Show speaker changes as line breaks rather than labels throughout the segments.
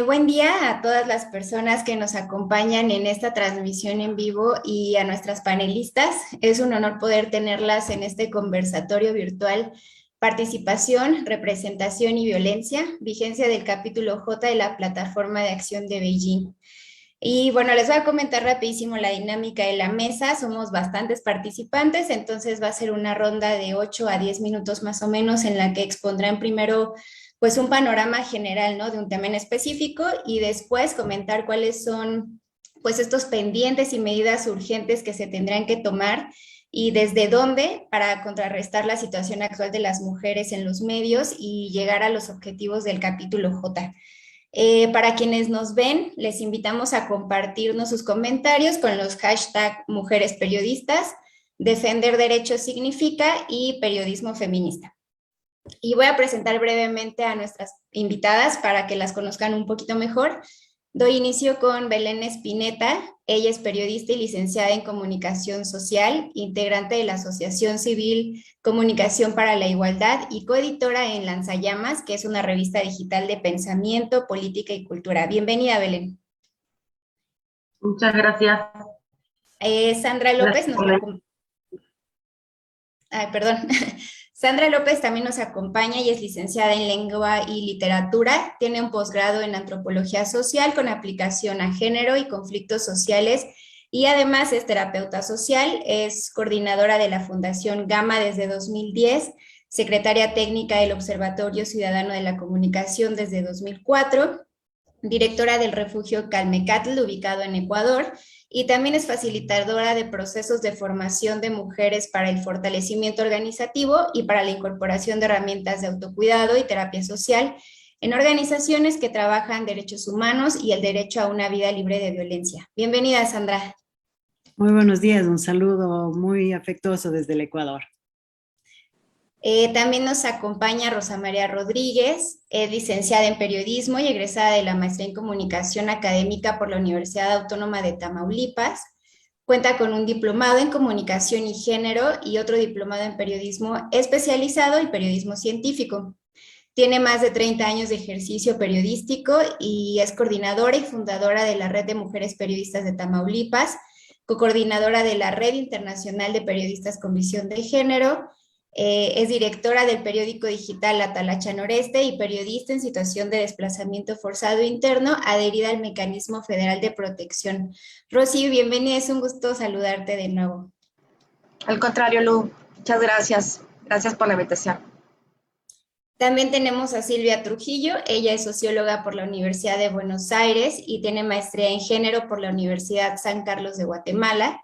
Buen día a todas las personas que nos acompañan en esta transmisión en vivo y a nuestras panelistas. Es un honor poder tenerlas en este conversatorio virtual: Participación, Representación y Violencia, vigencia del capítulo J de la Plataforma de Acción de Beijing. Y bueno, les voy a comentar rapidísimo la dinámica de la mesa. Somos bastantes participantes, entonces va a ser una ronda de 8 a 10 minutos más o menos, en la que expondrán primero pues un panorama general, ¿no?, de un tema en específico, y después comentar cuáles son pues estos pendientes y medidas urgentes que se tendrán que tomar y desde dónde para contrarrestar la situación actual de las mujeres en los medios y llegar a los objetivos del capítulo J. Para quienes nos ven, les invitamos a compartirnos sus comentarios con los hashtags Mujeres Periodistas, Defender Derechos Significa y Periodismo Feminista. Y voy a presentar brevemente a nuestras invitadas para que las conozcan un poquito mejor. Doy inicio con Belén Espineta. Ella es periodista y licenciada en Comunicación Social, integrante de la Asociación Civil Comunicación para la Igualdad y coeditora en Lanzallamas, que es una revista digital de pensamiento, política y cultura. Bienvenida, Belén.
Muchas gracias.
Sandra López
Gracias
nos
por la...
acompaña. Ay, perdón. Sandra López también nos acompaña y es licenciada en Lengua y Literatura. Tiene un posgrado en Antropología Social con aplicación a género y conflictos sociales, y además es terapeuta social. Es coordinadora de la Fundación Gama desde 2010, secretaria técnica del Observatorio Ciudadano de la Comunicación desde 2004, directora del refugio Calmecatl, ubicado en Ecuador, y también es facilitadora de procesos de formación de mujeres para el fortalecimiento organizativo y para la incorporación de herramientas de autocuidado y terapia social en organizaciones que trabajan derechos humanos y el derecho a una vida libre de violencia. Bienvenida, Sandra.
Muy buenos días, un saludo muy afectuoso desde el Ecuador.
También nos acompaña Rosa María Rodríguez. Es licenciada en periodismo y egresada de la maestría en comunicación académica por la Universidad Autónoma de Tamaulipas. Cuenta con un diplomado en comunicación y género y otro diplomado en periodismo especializado y periodismo científico. Tiene más de 30 años de ejercicio periodístico y es coordinadora y fundadora de la Red de Mujeres Periodistas de Tamaulipas, coordinadora de la Red Internacional de Periodistas con Visión de Género. Es directora del periódico digital La Talacha Noreste y periodista en situación de desplazamiento forzado interno, adherida al Mecanismo Federal de Protección. Rosy, bienvenida, es un gusto saludarte de nuevo.
Al contrario, Lu, muchas gracias. Gracias por la invitación.
También tenemos a Silvia Trujillo. Ella es socióloga por la Universidad de Buenos Aires y tiene maestría en género por la Universidad San Carlos de Guatemala.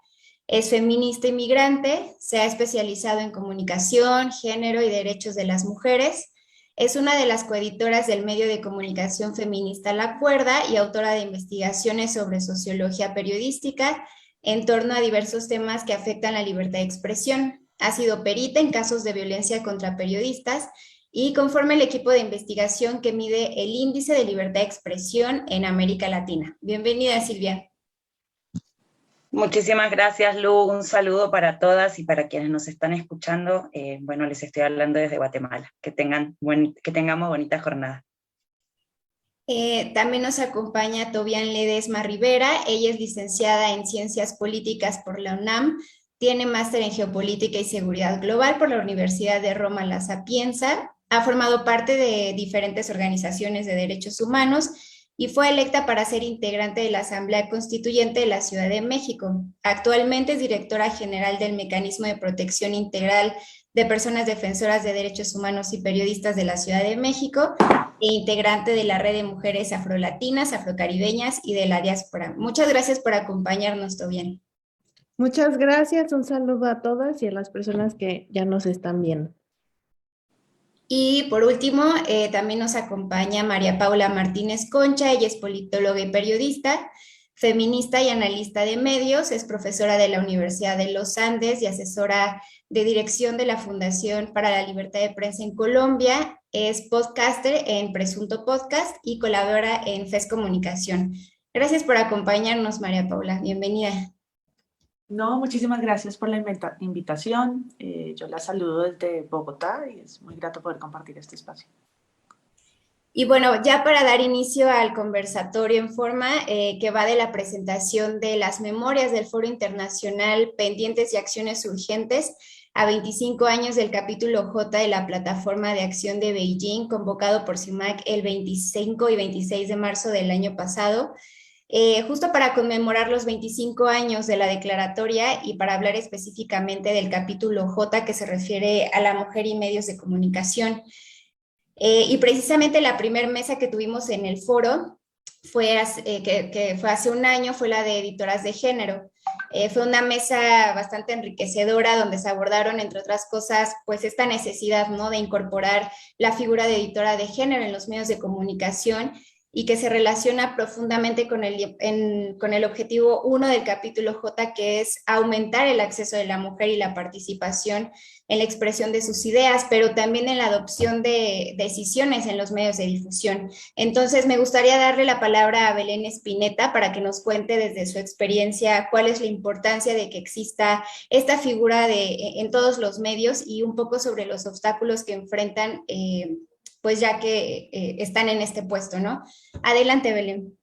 Es feminista y migrante, se ha especializado en comunicación, género y derechos de las mujeres. Es una de las coeditoras del medio de comunicación feminista La Cuerda y autora de investigaciones sobre sociología periodística en torno a diversos temas que afectan la libertad de expresión. Ha sido perita en casos de violencia contra periodistas y conforma el equipo de investigación que mide el índice de libertad de expresión en América Latina. Bienvenida, Silvia.
Muchísimas gracias, Lu. Un saludo para todas y para quienes nos están escuchando. Bueno, les estoy hablando desde Guatemala. Que tengamos bonita jornada.
También nos acompaña Tobián Ledesma Rivera. Ella es licenciada en Ciencias Políticas por la UNAM, tiene máster en Geopolítica y Seguridad Global por la Universidad de Roma La Sapienza, ha formado parte de diferentes organizaciones de derechos humanos y fue electa para ser integrante de la Asamblea Constituyente de la Ciudad de México. Actualmente es directora general del Mecanismo de Protección Integral de Personas Defensoras de Derechos Humanos y Periodistas de la Ciudad de México e integrante de la Red de Mujeres Afrolatinas, Afrocaribeñas y de la Diáspora. Muchas gracias por acompañarnos, Tobián.
Muchas gracias, un saludo a todas y a las personas que ya nos están viendo.
Y por último, también nos acompaña María Paula Martínez Concha. Ella es politóloga y periodista, feminista y analista de medios, es profesora de la Universidad de los Andes y asesora de dirección de la Fundación para la Libertad de Prensa en Colombia, es podcaster en Presunto Podcast y colabora en FES Comunicación. Gracias por acompañarnos, María Paula. Bienvenida.
No, muchísimas gracias por la invitación. Yo la saludo desde Bogotá y es muy grato poder compartir este espacio.
Y bueno, ya para dar inicio al conversatorio en forma, que va de la presentación de las memorias del Foro Internacional Pendientes y Acciones Urgentes a 25 años del capítulo J de la Plataforma de Acción de Beijing, convocado por CIMAC el 25 y 26 de marzo del año pasado, justo para conmemorar los 25 años de la declaratoria y para hablar específicamente del capítulo J que se refiere a la mujer y medios de comunicación. Y precisamente la primera mesa que tuvimos en el foro que fue hace un año, fue la de editoras de género. Fue una mesa bastante enriquecedora donde se abordaron, entre otras cosas, pues esta necesidad, ¿no?, de incorporar la figura de editora de género en los medios de comunicación y que se relaciona profundamente con el objetivo 1 del capítulo J, que es aumentar el acceso de la mujer y la participación en la expresión de sus ideas, pero también en la adopción de decisiones en los medios de difusión. Entonces, me gustaría darle la palabra a Belén Spinetta para que nos cuente desde su experiencia cuál es la importancia de que exista esta figura en todos los medios y un poco sobre los obstáculos que enfrentan, pues ya que están en este puesto, ¿no? Adelante, Belén.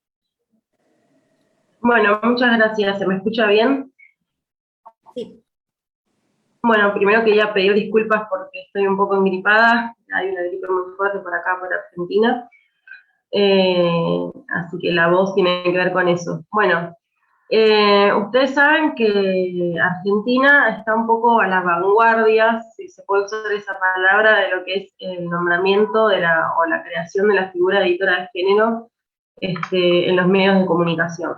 Bueno, muchas gracias. ¿Se me escucha bien?
Sí.
Bueno, primero quería pedir disculpas porque estoy un poco engripada. Hay una gripe muy fuerte por acá, por Argentina. Así que la voz tiene que ver con eso. Bueno, ustedes saben que Argentina está un poco a la vanguardia, si se puede usar esa palabra, de lo que es el nombramiento o la creación de la figura de editora de género en los medios de comunicación.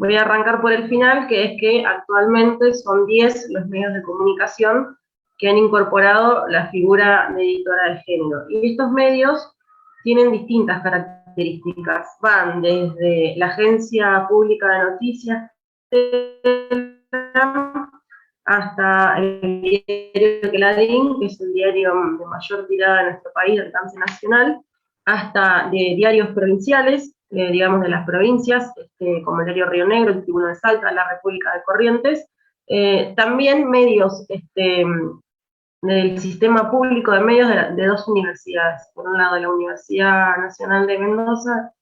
Voy a arrancar por el final, que es que actualmente son 10 los medios de comunicación que han incorporado la figura de editora de género. Y estos medios tienen distintas características. Van desde la Agencia Pública de Noticias hasta el diario Clarín, que es el diario de mayor tirada de nuestro país, de alcance nacional, hasta de diarios provinciales, digamos de las provincias, como el diario Río Negro, el Tribuno de Salta, la República de Corrientes, también medios del sistema público de medios de dos universidades, por un lado la Universidad Nacional de Mendoza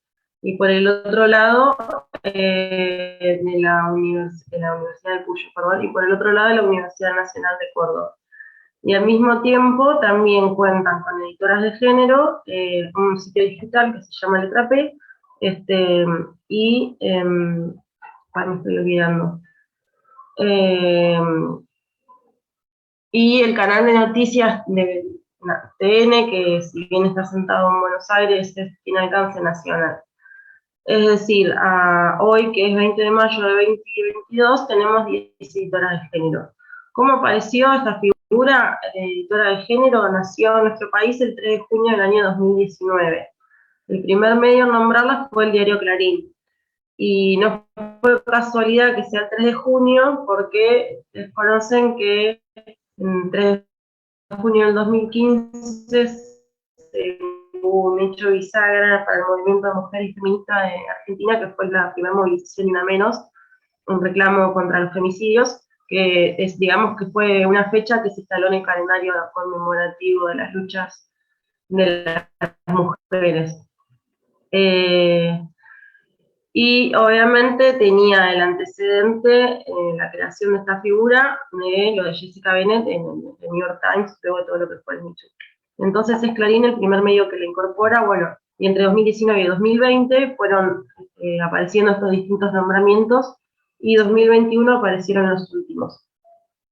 y por el otro lado de la Universidad de Cuyo, perdón, y por el otro lado de la Universidad Nacional de Córdoba. Y al mismo tiempo también cuentan con editoras de género, un sitio digital que se llama Letra P, y, me estoy olvidando, y el canal de noticias de TN, que si bien está sentado en Buenos Aires, tiene alcance nacional. Es decir, hoy, que es 20 de mayo de 2022, tenemos 10 editoras de género. ¿Cómo apareció esta figura de editora de género? Nació en nuestro país el 3 de junio del año 2019. El primer medio en nombrarla fue el diario Clarín. Y no fue casualidad que sea el 3 de junio, porque desconocen que el 3 de junio del 2015 hubo un hecho bisagra para el movimiento de mujeres feministas de Argentina, que fue la primera movilización y una menos, un reclamo contra los femicidios, que digamos que fue una fecha que se instaló en el calendario conmemorativo de las luchas de las mujeres. Y obviamente tenía el antecedente la creación de esta figura de lo de Jessica Bennett en el New York Times, luego de todo lo que fue el Me Too. Entonces es Clarín el primer medio que la incorpora, bueno, y entre 2019 y 2020 fueron apareciendo estos distintos nombramientos, y 2021 aparecieron los últimos.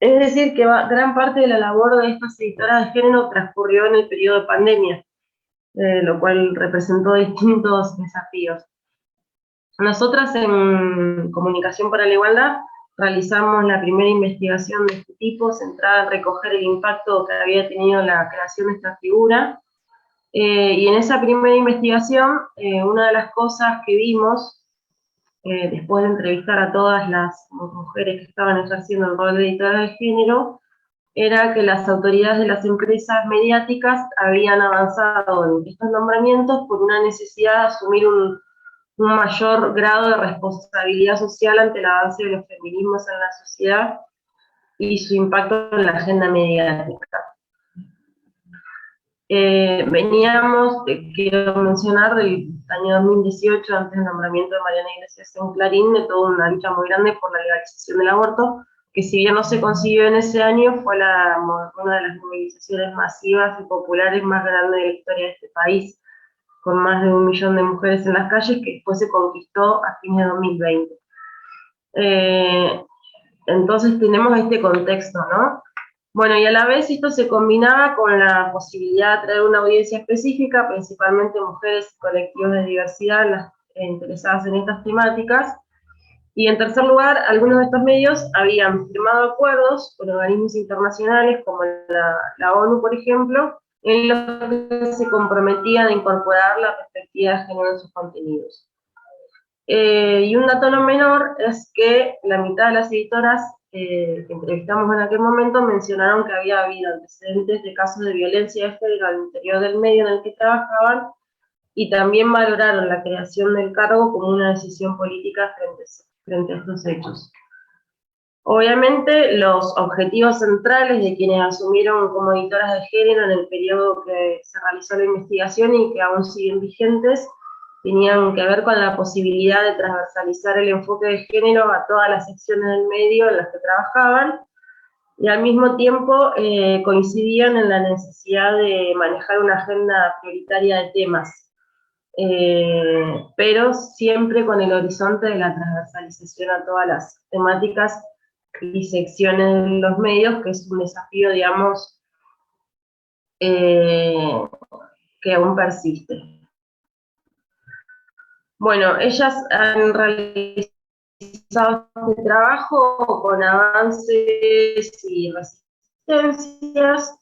Es decir, que gran parte de la labor de estas editoras de género transcurrió en el periodo de pandemia, lo cual representó distintos desafíos. Nosotras en Comunicación para la Igualdad realizamos la primera investigación de este tipo, centrada en recoger el impacto que había tenido la creación de esta figura. Y en esa primera investigación, una de las cosas que vimos, después de entrevistar a todas las mujeres que estaban ejerciendo el rol de editora de género, era que las autoridades de las empresas mediáticas habían avanzado en estos nombramientos por una necesidad de asumir un mayor grado de responsabilidad social ante el avance de los feminismos en la sociedad y su impacto en la agenda mediática. Veníamos, quiero mencionar, del año 2018, antes del nombramiento de Mariana Iglesias en Clarín, de toda una lucha muy grande por la legalización del aborto, que si bien no se consiguió en ese año, fue una de las movilizaciones masivas y populares más grandes de la historia de este país, con más de 1 millón de mujeres en las calles, que después se conquistó a fines de 2020. Entonces tenemos este contexto, ¿no? Bueno, y a la vez esto se combinaba con la posibilidad de traer una audiencia específica, principalmente mujeres y colectivos de diversidad interesadas en estas temáticas. Y en tercer lugar, algunos de estos medios habían firmado acuerdos con organismos internacionales como la ONU, por ejemplo, en los que se comprometían a incorporar la perspectiva de género en sus contenidos. Y un dato no menor es que la mitad de las editoras que entrevistamos en aquel momento mencionaron que había habido antecedentes de casos de violencia de género al interior del medio en el que trabajaban, y también valoraron la creación del cargo como una decisión política frente a estos hechos. Obviamente, los objetivos centrales de quienes asumieron como editoras de género en el periodo que se realizó la investigación y que aún siguen vigentes, tenían que ver con la posibilidad de transversalizar el enfoque de género a todas las secciones del medio en las que trabajaban, y al mismo tiempo coincidían en la necesidad de manejar una agenda prioritaria de temas, pero siempre con el horizonte de la transversalización a todas las temáticas y secciones de los medios, que es un desafío, digamos, que aún persiste. Bueno, ellas han realizado este trabajo con avances y resistencias,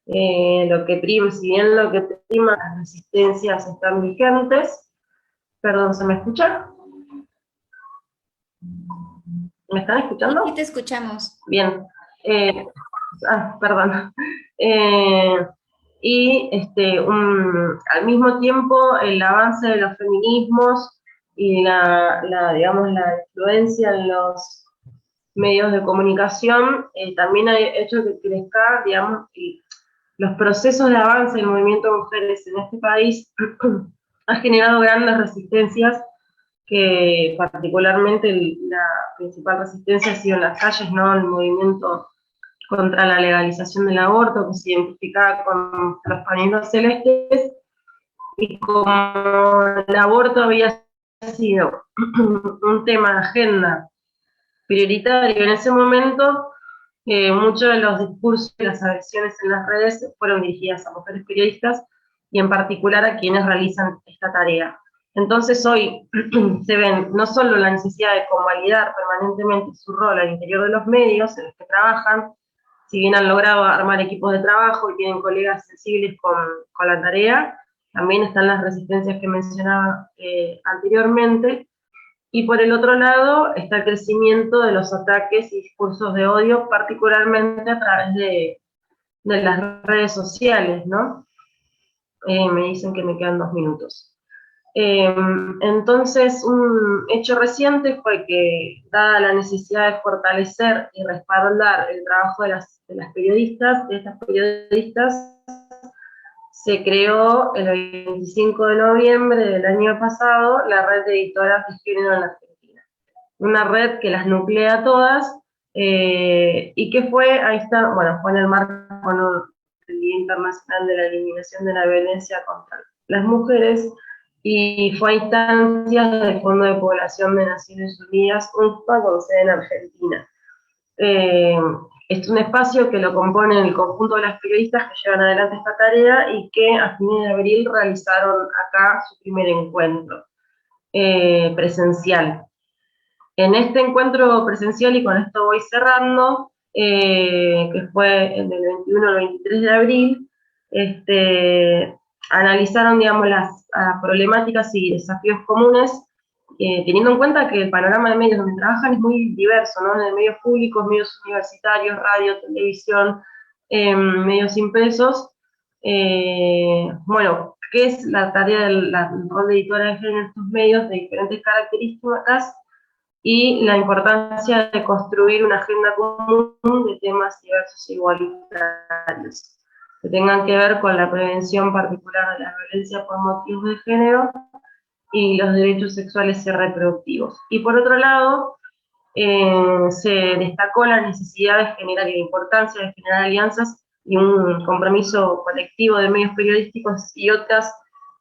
lo que prima, si bien lo que prima, las resistencias están vigentes. Perdón, ¿se me escucha? ¿Me están escuchando?
Sí, te escuchamos.
Bien. Perdón. Al mismo tiempo, el avance de los feminismos y digamos, la influencia en los medios de comunicación también ha hecho que crezca, digamos, y los procesos de avance del movimiento de mujeres en este país han generado grandes resistencias, que particularmente la principal resistencia ha sido en las calles, ¿no? El movimiento contra la legalización del aborto, que se identificaba con los pañuelos celestes, y como el aborto había sido un tema de agenda prioritario en ese momento, muchos de los discursos y las agresiones en las redes fueron dirigidas a mujeres periodistas y en particular a quienes realizan esta tarea. Entonces hoy se ven no solo la necesidad de convalidar permanentemente su rol al interior de los medios en los que trabajan, si bien han logrado armar equipos de trabajo y tienen colegas sensibles con la tarea, también están las resistencias que mencionaba anteriormente, y por el otro lado está el crecimiento de los ataques y discursos de odio, particularmente a través de las redes sociales, ¿no? Me dicen que me quedan 2 minutos. Entonces, un hecho reciente fue que, dada la necesidad de fortalecer y respaldar el trabajo de estas periodistas, se creó el 25 de noviembre del año pasado la Red de Editoras de Género en la Argentina. Una red que las nuclea a todas, y que fue en el marco del Día Internacional de la Eliminación de la Violencia contra las Mujeres, y fue a instancias del Fondo de Población de Naciones Unidas, UNFPA, con sede en Argentina. Es un espacio que lo componen el conjunto de las periodistas que llevan adelante esta tarea y que a fines de abril realizaron acá su primer encuentro presencial. En este encuentro presencial, y con esto voy cerrando, que fue del 21 al 23 de abril, analizaron, digamos, las problemáticas y desafíos comunes, teniendo en cuenta que el panorama de medios donde trabajan es muy diverso, ¿no? De medios públicos, medios universitarios, radio, televisión, medios impresos. Bueno, ¿qué es la tarea del rol de editora de género en estos medios de diferentes características? Y la importancia de construir una agenda común de temas diversos e igualitarios. que tengan que ver con la prevención particular de la violencia por motivos de género y los derechos sexuales y reproductivos. Y por otro lado, se destacó la necesidad de generar y la importancia de generar alianzas y un compromiso colectivo de medios periodísticos y otras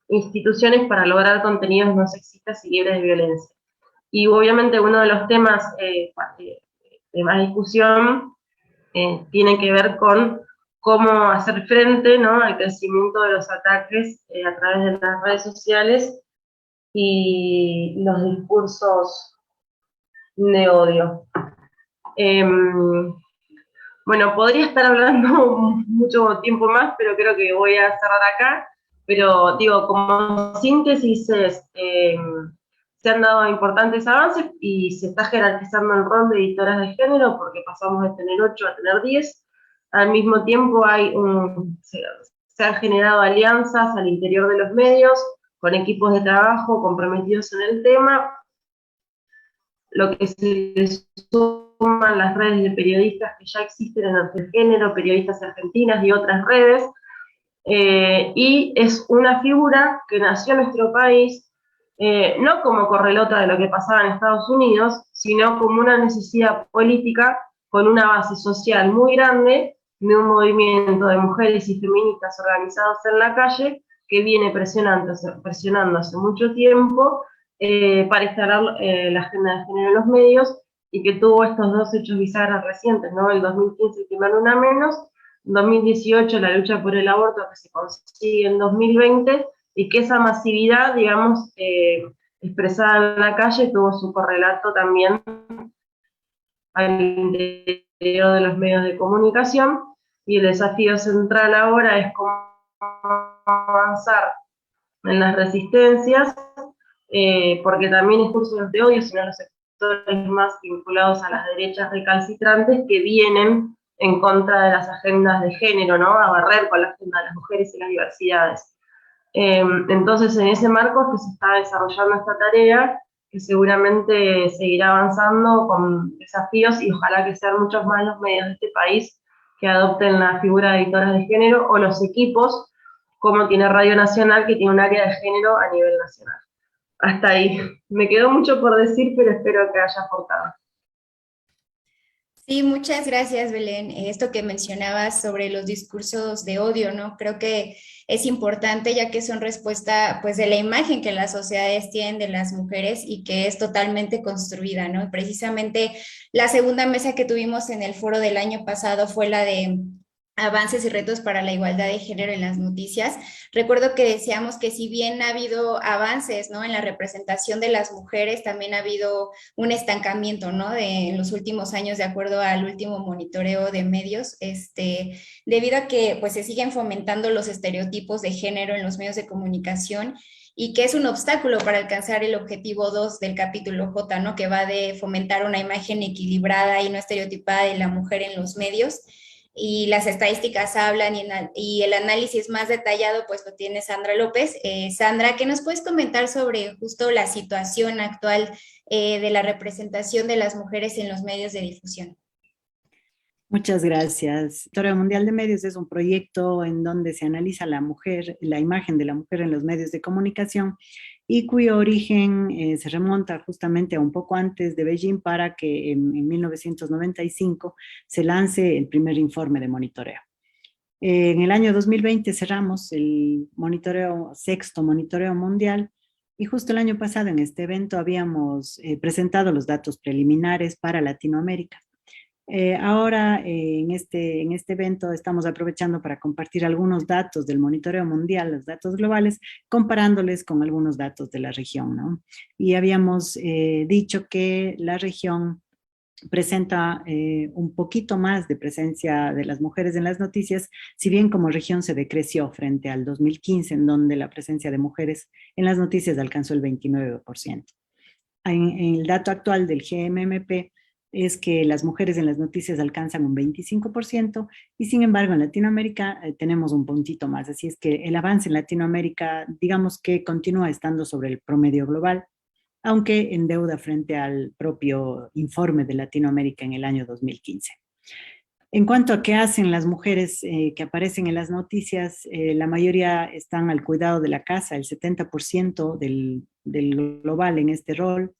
instituciones para lograr contenidos no sexistas y libres de violencia. Y obviamente uno de los temas de más discusión tiene que ver con cómo hacer frente, ¿no?, al crecimiento de los ataques a través de las redes sociales y los discursos de odio. Bueno, podría estar hablando mucho tiempo más, pero creo que voy a cerrar acá. Pero digo, como síntesis se han dado importantes avances y se está jerarquizando el rol de editoras de género porque pasamos de tener 8 a tener 10. Al mismo tiempo se han generado alianzas al interior de los medios con equipos de trabajo comprometidos en el tema, lo que se les suman las redes de periodistas que ya existen en el género, periodistas argentinas y otras redes, y es una figura que nació en nuestro país, no como correlota de lo que pasaba en Estados Unidos, sino como una necesidad política con una base social muy grande de un movimiento de mujeres y feministas organizados en la calle que viene presionando hace mucho tiempo para instalar la agenda de género en los medios y que tuvo estos dos hechos bisagras recientes, ¿no? El 2015 el primer una menos, 2018 la lucha por el aborto que se consigue en 2020 y que esa masividad, digamos, expresada en la calle tuvo su correlato también al interior de los medios de comunicación y el desafío central ahora es cómo avanzar en las resistencias porque también discursos de odio, sino los sectores más vinculados a las derechas recalcitrantes que vienen en contra de las agendas de género, ¿no?, a barrer con la agenda de las mujeres y las diversidades. Entonces, en ese marco es que se está desarrollando esta tarea, que seguramente seguirá avanzando con desafíos y ojalá que sean muchos más los medios de este país que adopten la figura de editoras de género o los equipos, como tiene Radio Nacional, que tiene un área de género a nivel nacional. Hasta ahí. Me quedó mucho por decir, pero espero que haya aportado.
Sí, muchas gracias, Belén. Esto que mencionabas sobre los discursos de odio, ¿no? Creo que es importante ya que son respuesta, pues, de la imagen que las sociedades tienen de las mujeres y que es totalmente construida, ¿no? Precisamente la segunda mesa que tuvimos en el foro del año pasado fue la de avances y retos para la igualdad de género en las noticias. Recuerdo que decíamos que si bien ha habido avances, ¿no?, en la representación de las mujeres, también ha habido un estancamiento, ¿no?, en los últimos años, de acuerdo al último monitoreo de medios, debido a que pues se siguen fomentando los estereotipos de género en los medios de comunicación y que es un obstáculo para alcanzar el objetivo 2 del capítulo J, ¿no?, que va de fomentar una imagen equilibrada y no estereotipada de la mujer en los medios. Y las estadísticas hablan y el análisis más detallado pues lo tiene Sandra López. Sandra, ¿qué nos puedes comentar sobre justo la situación actual de la representación de las mujeres en los medios de difusión?
Muchas gracias. Historia Mundial de Medios es un proyecto en donde se analiza la mujer, la imagen de la mujer en los medios de comunicación y cuyo origen se remonta justamente a un poco antes de Beijing para que en 1995 se lance el primer informe de monitoreo. En el año 2020 cerramos el sexto monitoreo mundial y justo el año pasado en este evento habíamos presentado los datos preliminares para Latinoamérica. Ahora en este evento estamos aprovechando para compartir algunos datos del monitoreo mundial, los datos globales, comparándoles con algunos datos de la región, ¿no? Y habíamos dicho que la región presenta un poquito más de presencia de las mujeres en las noticias, si bien como región se decreció frente al 2015, en donde la presencia de mujeres en las noticias alcanzó el 29%. En el dato actual del GMMP, es que las mujeres en las noticias alcanzan un 25% y sin embargo en Latinoamérica tenemos un puntito más, así es que el avance en Latinoamérica digamos que continúa estando sobre el promedio global, aunque en deuda frente al propio informe de Latinoamérica en el año 2015. En cuanto a qué hacen las mujeres que aparecen en las noticias, la mayoría están al cuidado de la casa, el 70% del global en este rol,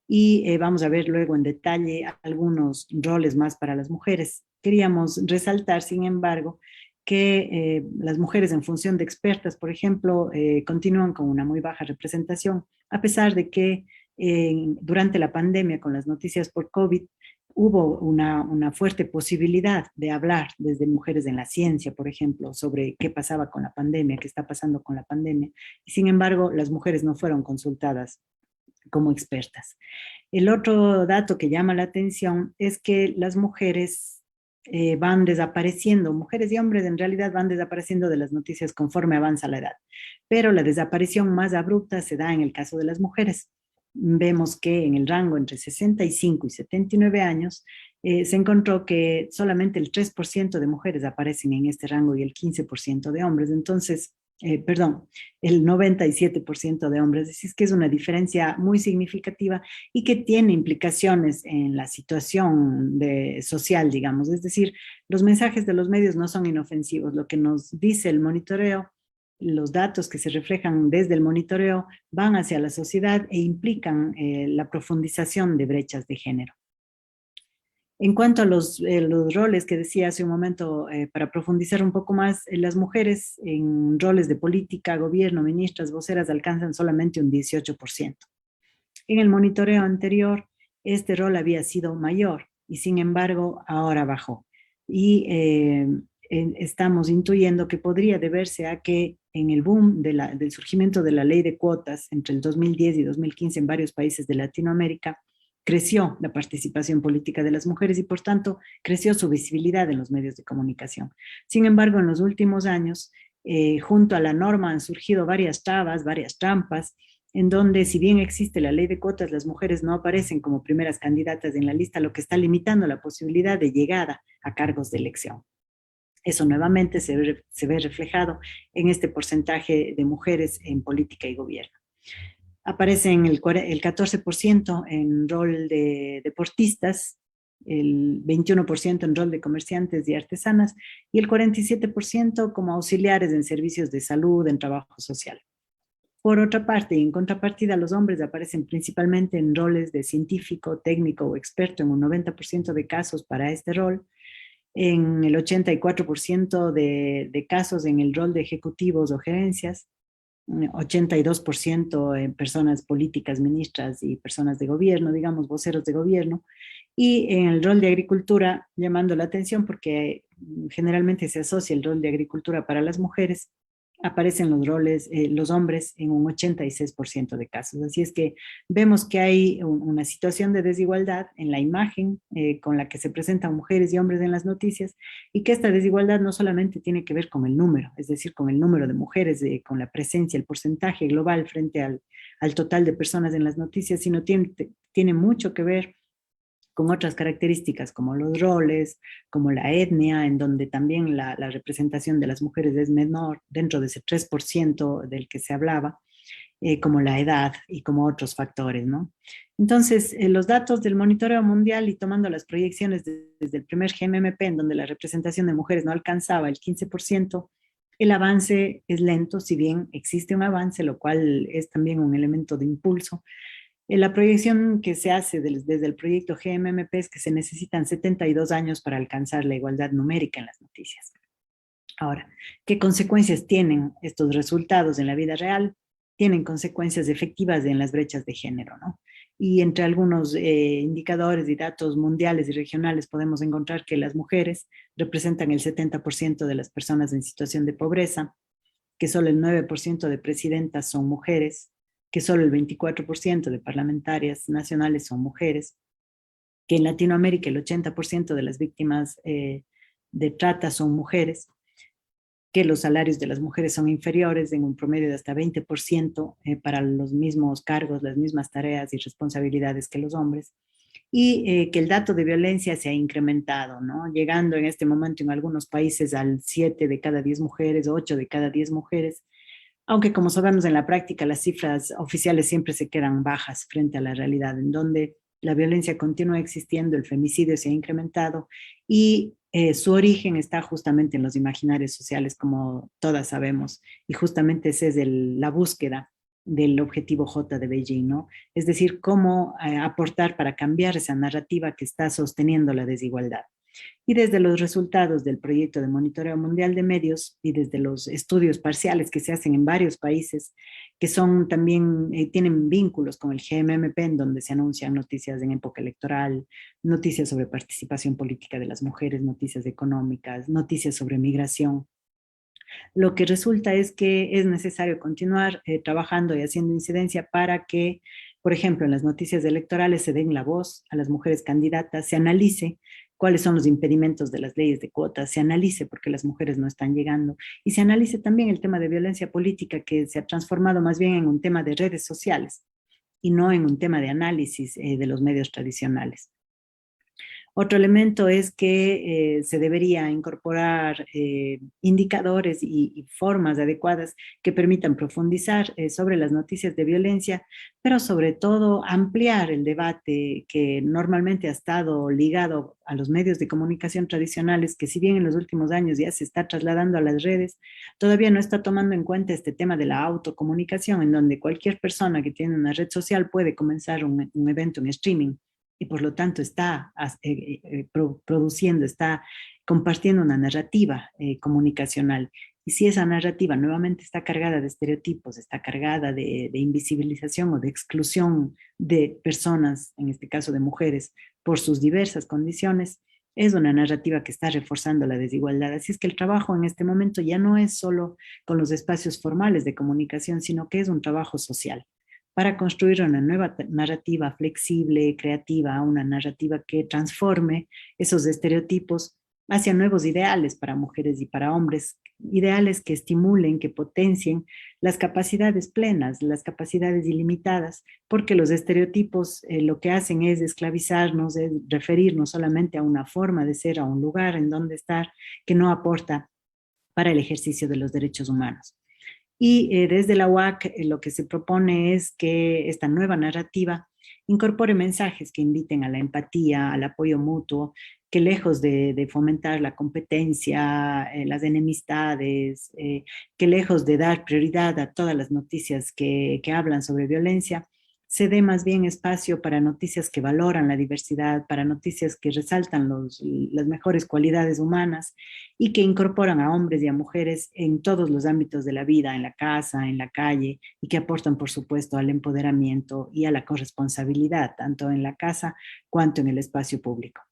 y vamos a ver luego en detalle algunos roles más para las mujeres. Queríamos resaltar, sin embargo, que las mujeres en función de expertas, por ejemplo, continúan con una muy baja representación, a pesar de que durante la pandemia con las noticias por COVID hubo una fuerte posibilidad de hablar desde mujeres en la ciencia, por ejemplo, sobre qué pasaba con la pandemia, qué está pasando con la pandemia, y sin embargo las mujeres no fueron consultadas como expertas. El otro dato que llama la atención es que las mujeres van desapareciendo, mujeres y hombres en realidad van desapareciendo de las noticias conforme avanza la edad, pero la desaparición más abrupta se da en el caso de las mujeres. Vemos que en el rango entre 65 y 79 años se encontró que solamente el 3% de mujeres aparecen en este rango y el 15% de hombres. Entonces, el 97% de hombres. Así es que es una diferencia muy significativa y que tiene implicaciones en la situación social, digamos. Es decir, los mensajes de los medios no son inofensivos. Lo que nos dice el monitoreo, los datos que se reflejan desde el monitoreo van hacia la sociedad e implican la profundización de brechas de género. En cuanto a los roles que decía hace un momento, para profundizar un poco más, las mujeres en roles de política, gobierno, ministras, voceras alcanzan solamente un 18%. En el monitoreo anterior, este rol había sido mayor y sin embargo ahora bajó. Y estamos intuyendo que podría deberse a que en el boom del surgimiento de la ley de cuotas entre el 2010 y 2015 en varios países de Latinoamérica, creció la participación política de las mujeres y por tanto creció su visibilidad en los medios de comunicación. Sin embargo, en los últimos años, junto a la norma han surgido varias trabas, varias trampas, en donde si bien existe la ley de cuotas, las mujeres no aparecen como primeras candidatas en la lista, lo que está limitando la posibilidad de llegada a cargos de elección. Eso nuevamente se ve reflejado en este porcentaje de mujeres en política y gobierno. Aparecen el 14% en rol de deportistas, el 21% en rol de comerciantes y artesanas y el 47% como auxiliares en servicios de salud, en trabajo social. Por otra parte, y en contrapartida, los hombres aparecen principalmente en roles de científico, técnico o experto en un 90% de casos para este rol, en el 84% de casos en el rol de ejecutivos o gerencias, 82% en personas políticas, ministras y personas de gobierno, digamos, voceros de gobierno, y en el rol de agricultura, llamando la atención porque generalmente se asocia el rol de agricultura para las mujeres, aparecen los hombres en un 86% de casos. Así es que vemos que hay una situación de desigualdad en la imagen con la que se presentan mujeres y hombres en las noticias y que esta desigualdad no solamente tiene que ver con el número, es decir, con el número de mujeres, con la presencia, el porcentaje global frente al total de personas en las noticias, sino tiene mucho que ver con otras características como los roles, como la etnia, en donde también la representación de las mujeres es menor, dentro de ese 3% del que se hablaba, como la edad y como otros factores, ¿no? Entonces, los datos del monitoreo mundial y tomando las proyecciones desde el primer GMMP, en donde la representación de mujeres no alcanzaba el 15%, el avance es lento, si bien existe un avance, lo cual es también un elemento de impulso. La proyección que se hace desde el proyecto GMMP es que se necesitan 72 años para alcanzar la igualdad numérica en las noticias. Ahora, ¿qué consecuencias tienen estos resultados en la vida real? Tienen consecuencias efectivas en las brechas de género, ¿no? Y entre algunos indicadores y datos mundiales y regionales podemos encontrar que las mujeres representan el 70% de las personas en situación de pobreza, que solo el 9% de presidentas son mujeres, que solo el 24% de parlamentarias nacionales son mujeres, que en Latinoamérica el 80% de las víctimas de trata son mujeres, que los salarios de las mujeres son inferiores en un promedio de hasta 20% para los mismos cargos, las mismas tareas y responsabilidades que los hombres, y que el dato de violencia se ha incrementado, ¿no? Llegando en este momento en algunos países al 7 de cada 10 mujeres, 8 de cada 10 mujeres, aunque como sabemos en la práctica las cifras oficiales siempre se quedan bajas frente a la realidad, en donde la violencia continúa existiendo, el femicidio se ha incrementado y su origen está justamente en los imaginarios sociales, como todas sabemos, y justamente esa es la búsqueda del objetivo J de Beijing, ¿no? Es decir, cómo aportar para cambiar esa narrativa que está sosteniendo la desigualdad. Y desde los resultados del proyecto de monitoreo mundial de medios y desde los estudios parciales que se hacen en varios países, que son también, tienen vínculos con el GMMP, en donde se anuncian noticias en época electoral, noticias sobre participación política de las mujeres, noticias económicas, noticias sobre migración. Lo que resulta es que es necesario continuar trabajando y haciendo incidencia para que, por ejemplo, en las noticias electorales se den la voz a las mujeres candidatas, se analice cuáles son los impedimentos de las leyes de cuotas, se analice por qué las mujeres no están llegando y se analice también el tema de violencia política que se ha transformado más bien en un tema de redes sociales y no en un tema de análisis de los medios tradicionales. Otro elemento es que se debería incorporar indicadores y formas adecuadas que permitan profundizar sobre las noticias de violencia, pero sobre todo ampliar el debate que normalmente ha estado ligado a los medios de comunicación tradicionales, que si bien en los últimos años ya se está trasladando a las redes, todavía no está tomando en cuenta este tema de la autocomunicación, en donde cualquier persona que tiene una red social puede comenzar un evento en streaming y por lo tanto está produciendo, está compartiendo una narrativa comunicacional. Y si esa narrativa nuevamente está cargada de estereotipos, está cargada de invisibilización o de exclusión de personas, en este caso de mujeres, por sus diversas condiciones, es una narrativa que está reforzando la desigualdad. Así es que el trabajo en este momento ya no es solo con los espacios formales de comunicación, sino que es un trabajo social para construir una nueva narrativa flexible, creativa, una narrativa que transforme esos estereotipos hacia nuevos ideales para mujeres y para hombres, ideales que estimulen, que potencien las capacidades plenas, las capacidades ilimitadas, porque los estereotipos lo que hacen es esclavizarnos, es referirnos solamente a una forma de ser, a un lugar en donde estar, que no aporta para el ejercicio de los derechos humanos. Y desde la UAC lo que se propone es que esta nueva narrativa incorpore mensajes que inviten a la empatía, al apoyo mutuo, que lejos de fomentar la competencia, las enemistades, que lejos de dar prioridad a todas las noticias que hablan sobre violencia, se dé más bien espacio para noticias que valoran la diversidad, para noticias que resaltan las mejores cualidades humanas y que incorporan a hombres y a mujeres en todos los ámbitos de la vida, en la casa, en la calle, y que aportan, por supuesto, al empoderamiento y a la corresponsabilidad, tanto en la casa cuanto en el espacio público.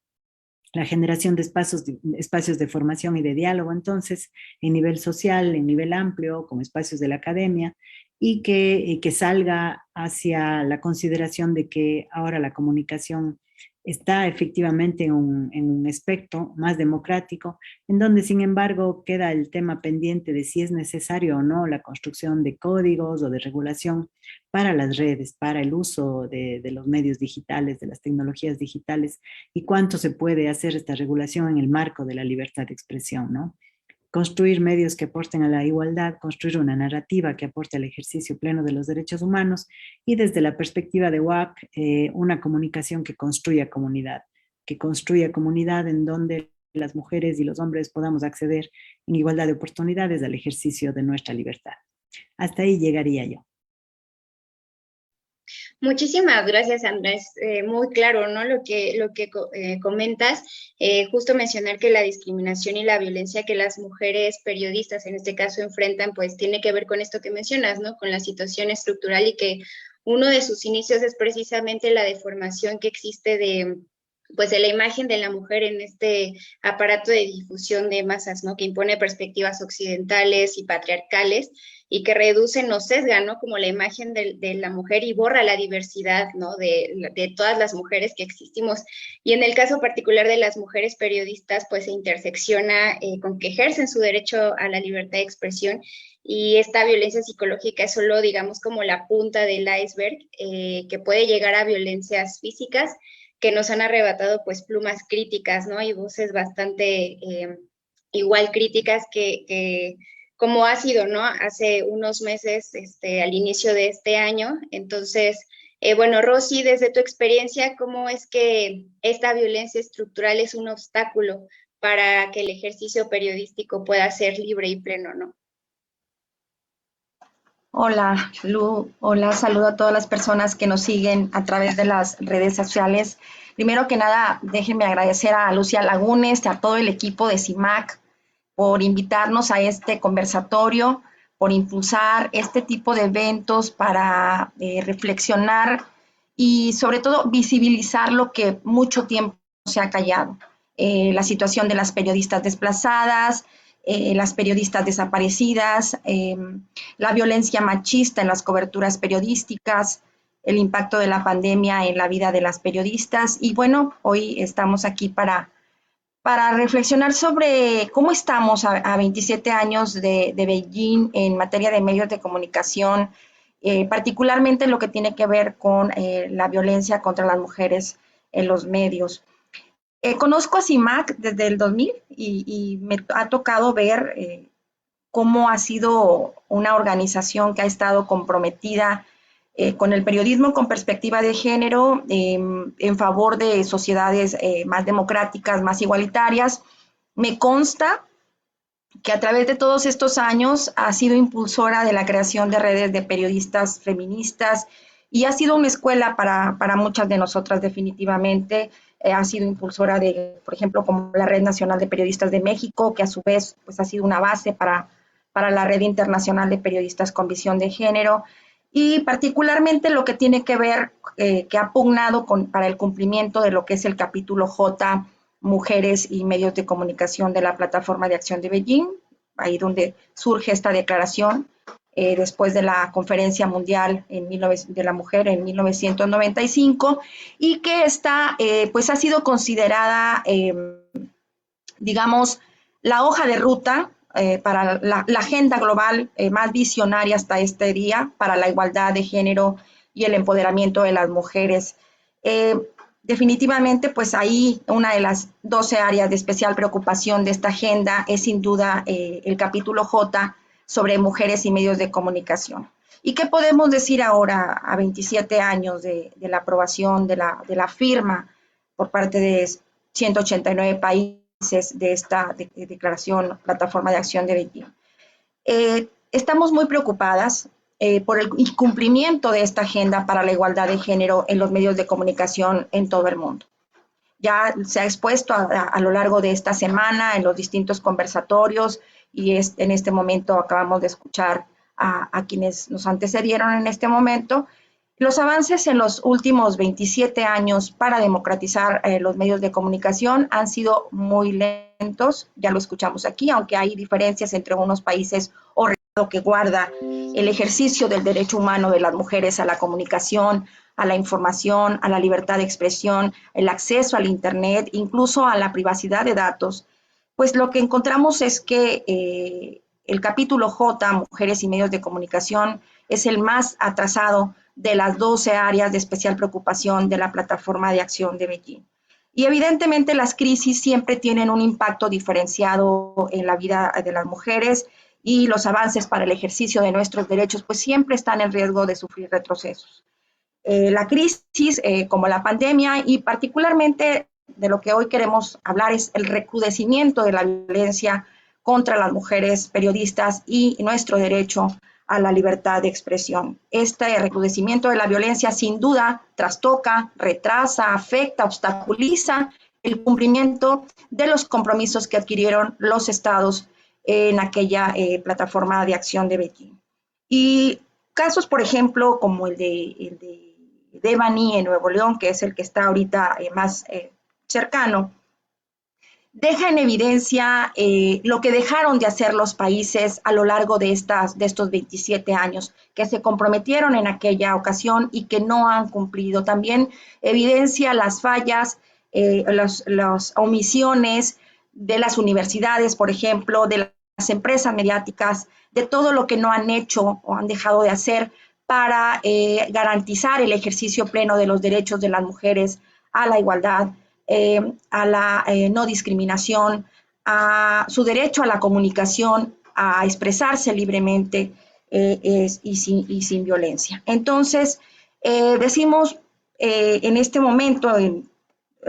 La generación de espacios de formación y de diálogo, entonces, en nivel social, en nivel amplio, con espacios de la academia, y que salga hacia la consideración de que ahora la comunicación está efectivamente en un espectro más democrático, en donde sin embargo queda el tema pendiente de si es necesario o no la construcción de códigos o de regulación para las redes, para el uso de los medios digitales, de las tecnologías digitales, y cuánto se puede hacer esta regulación en el marco de la libertad de expresión, ¿no? Construir medios que aporten a la igualdad, construir una narrativa que aporte al ejercicio pleno de los derechos humanos y desde la perspectiva de UAC, una comunicación que construya comunidad en donde las mujeres y los hombres podamos acceder en igualdad de oportunidades al ejercicio de nuestra libertad. Hasta ahí llegaría yo.
Muchísimas gracias, Andrés. Muy claro, ¿no? Lo que comentas, justo mencionar que la discriminación y la violencia que las mujeres periodistas en este caso enfrentan, pues tiene que ver con esto que mencionas, ¿no? Con la situación estructural y que uno de sus inicios es precisamente la deformación que existe de la imagen de la mujer en este aparato de difusión de masas, ¿no? Que impone perspectivas occidentales y patriarcales y que reducen o sesgan, ¿no? Como la imagen de la mujer y borra la diversidad, ¿no? De todas las mujeres que existimos. Y en el caso particular de las mujeres periodistas, pues se intersecciona con que ejercen su derecho a la libertad de expresión y esta violencia psicológica es solo, digamos, como la punta del iceberg que puede llegar a violencias físicas que nos han arrebatado pues plumas críticas, ¿no? Y voces bastante igual críticas que como ha sido, ¿no? Hace unos meses, al inicio de este año, entonces Bueno, Rosy, desde tu experiencia, ¿cómo es que esta violencia estructural es un obstáculo para que el ejercicio periodístico pueda ser libre y pleno, ¿no?
Hola, Lu. Hola, saludo a todas las personas que nos siguen a través de las redes sociales. Primero que nada, déjenme agradecer a Lucia Lagunes, a todo el equipo de CIMAC por invitarnos a este conversatorio, por impulsar este tipo de eventos para reflexionar y sobre todo visibilizar lo que mucho tiempo se ha callado. La situación de las periodistas desplazadas, las periodistas desaparecidas, la violencia machista en las coberturas periodísticas, el impacto de la pandemia en la vida de las periodistas. Y bueno, hoy estamos aquí para reflexionar sobre cómo estamos a 27 años de Beijing en materia de medios de comunicación, particularmente en lo que tiene que ver con la violencia contra las mujeres en los medios. Conozco a CIMAC desde el 2000 y me ha tocado ver cómo ha sido una organización que ha estado comprometida con el periodismo con perspectiva de género, en favor de sociedades más democráticas, más igualitarias. Me consta que a través de todos estos años ha sido impulsora de la creación de redes de periodistas feministas y ha sido una escuela para muchas de nosotras definitivamente. Ha sido impulsora de, por ejemplo, como la Red Nacional de Periodistas de México, que a su vez pues, ha sido una base para la Red Internacional de Periodistas con Visión de Género, y particularmente lo que tiene que ver, que ha pugnado para el cumplimiento de lo que es el capítulo J, Mujeres y Medios de Comunicación de la Plataforma de Acción de Beijing, ahí donde surge esta declaración, después de la Conferencia Mundial de la Mujer en 1995, y que pues ha sido considerada, digamos, la hoja de ruta para la agenda global más visionaria hasta este día para la igualdad de género y el empoderamiento de las mujeres. Definitivamente, pues ahí una de las 12 áreas de especial preocupación de esta agenda es sin duda el capítulo J sobre mujeres y medios de comunicación. ¿Y qué podemos decir ahora a 27 años de la aprobación, de la firma por parte de 189 países de esta declaración, Plataforma de Acción de Beijing? Estamos muy preocupadas por el incumplimiento de esta agenda para la igualdad de género en los medios de comunicación en todo el mundo. Ya se ha expuesto a lo largo de esta semana en los distintos conversatorios y en este momento acabamos de escuchar a quienes nos antecedieron en este momento. Los avances en los últimos 27 años para democratizar los medios de comunicación han sido muy lentos, ya lo escuchamos aquí, aunque hay diferencias entre unos países o que guarda el ejercicio del derecho humano de las mujeres a la comunicación, a la información, a la libertad de expresión, el acceso al Internet, incluso a la privacidad de datos. Pues lo que encontramos es que el capítulo J, Mujeres y Medios de Comunicación, es el más atrasado de las 12 áreas de especial preocupación de la Plataforma de Acción de Beijing. Y evidentemente las crisis siempre tienen un impacto diferenciado en la vida de las mujeres y los avances para el ejercicio de nuestros derechos pues siempre están en riesgo de sufrir retrocesos. La crisis como la pandemia y particularmente de lo que hoy queremos hablar es el recrudecimiento de la violencia contra las mujeres periodistas y nuestro derecho a la libertad de expresión. Este recrudecimiento de la violencia sin duda trastoca, retrasa, afecta, obstaculiza el cumplimiento de los compromisos que adquirieron los estados en aquella plataforma de acción de Beijing. Y casos, por ejemplo, como el de Devani en Nuevo León, que es el que está ahorita más cercano, deja en evidencia lo que dejaron de hacer los países a lo largo de estos 27 años, que se comprometieron en aquella ocasión y que no han cumplido. También evidencia las fallas, las omisiones de las universidades, por ejemplo, de las empresas mediáticas, de todo lo que no han hecho o han dejado de hacer para garantizar el ejercicio pleno de los derechos de las mujeres a la igualdad, a la no discriminación, a su derecho a la comunicación, a expresarse libremente y sin violencia. Entonces, Decimos en este momento, en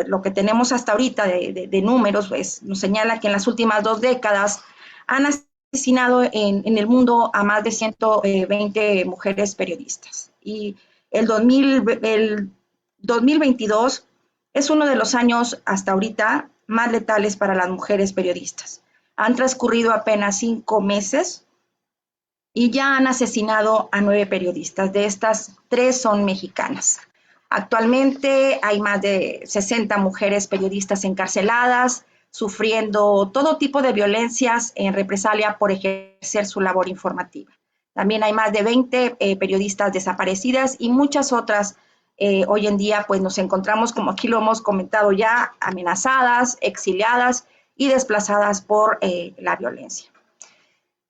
lo que tenemos hasta ahorita de números, pues, nos señala que en las últimas 2 décadas han asesinado en el mundo a más de 120 mujeres periodistas. Y el 2022 es uno de los años hasta ahorita más letales para las mujeres periodistas. Han transcurrido apenas 5 meses y ya han asesinado a 9 periodistas. De estas, 3 son mexicanas. Actualmente hay más de 60 mujeres periodistas encarceladas, sufriendo todo tipo de violencias en represalia por ejercer su labor informativa. También hay más de 20 periodistas desaparecidas y muchas otras hoy en día pues nos encontramos, como aquí lo hemos comentado ya, amenazadas, exiliadas y desplazadas por la violencia.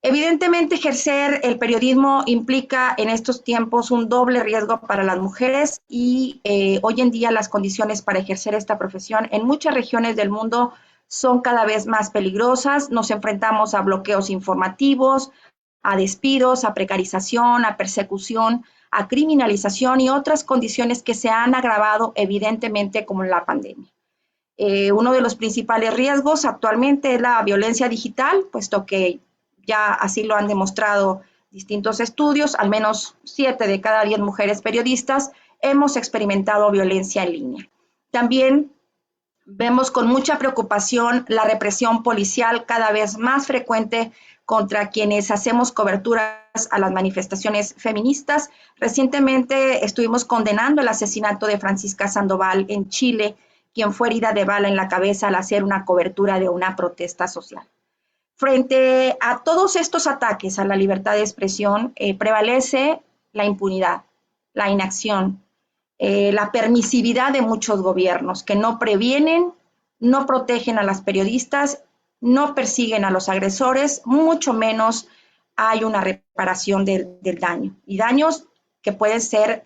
Evidentemente, ejercer el periodismo implica en estos tiempos un doble riesgo para las mujeres y hoy en día las condiciones para ejercer esta profesión en muchas regiones del mundo son cada vez más peligrosas. Nos enfrentamos a bloqueos informativos, a despidos, a precarización, a persecución, a criminalización y otras condiciones que se han agravado evidentemente como la pandemia. Uno de los principales riesgos actualmente es la violencia digital, puesto que ya así lo han demostrado distintos estudios, al menos 7 de cada 10 mujeres periodistas hemos experimentado violencia en línea. También vemos con mucha preocupación la represión policial cada vez más frecuente contra quienes hacemos coberturas a las manifestaciones feministas. Recientemente estuvimos condenando el asesinato de Francisca Sandoval en Chile, quien fue herida de bala en la cabeza al hacer una cobertura de una protesta social. Frente a todos estos ataques a la libertad de expresión, prevalece la impunidad, la inacción, la permisividad de muchos gobiernos que no previenen, no protegen a las periodistas, no persiguen a los agresores, mucho menos hay una reparación del daño. Y daños que pueden ser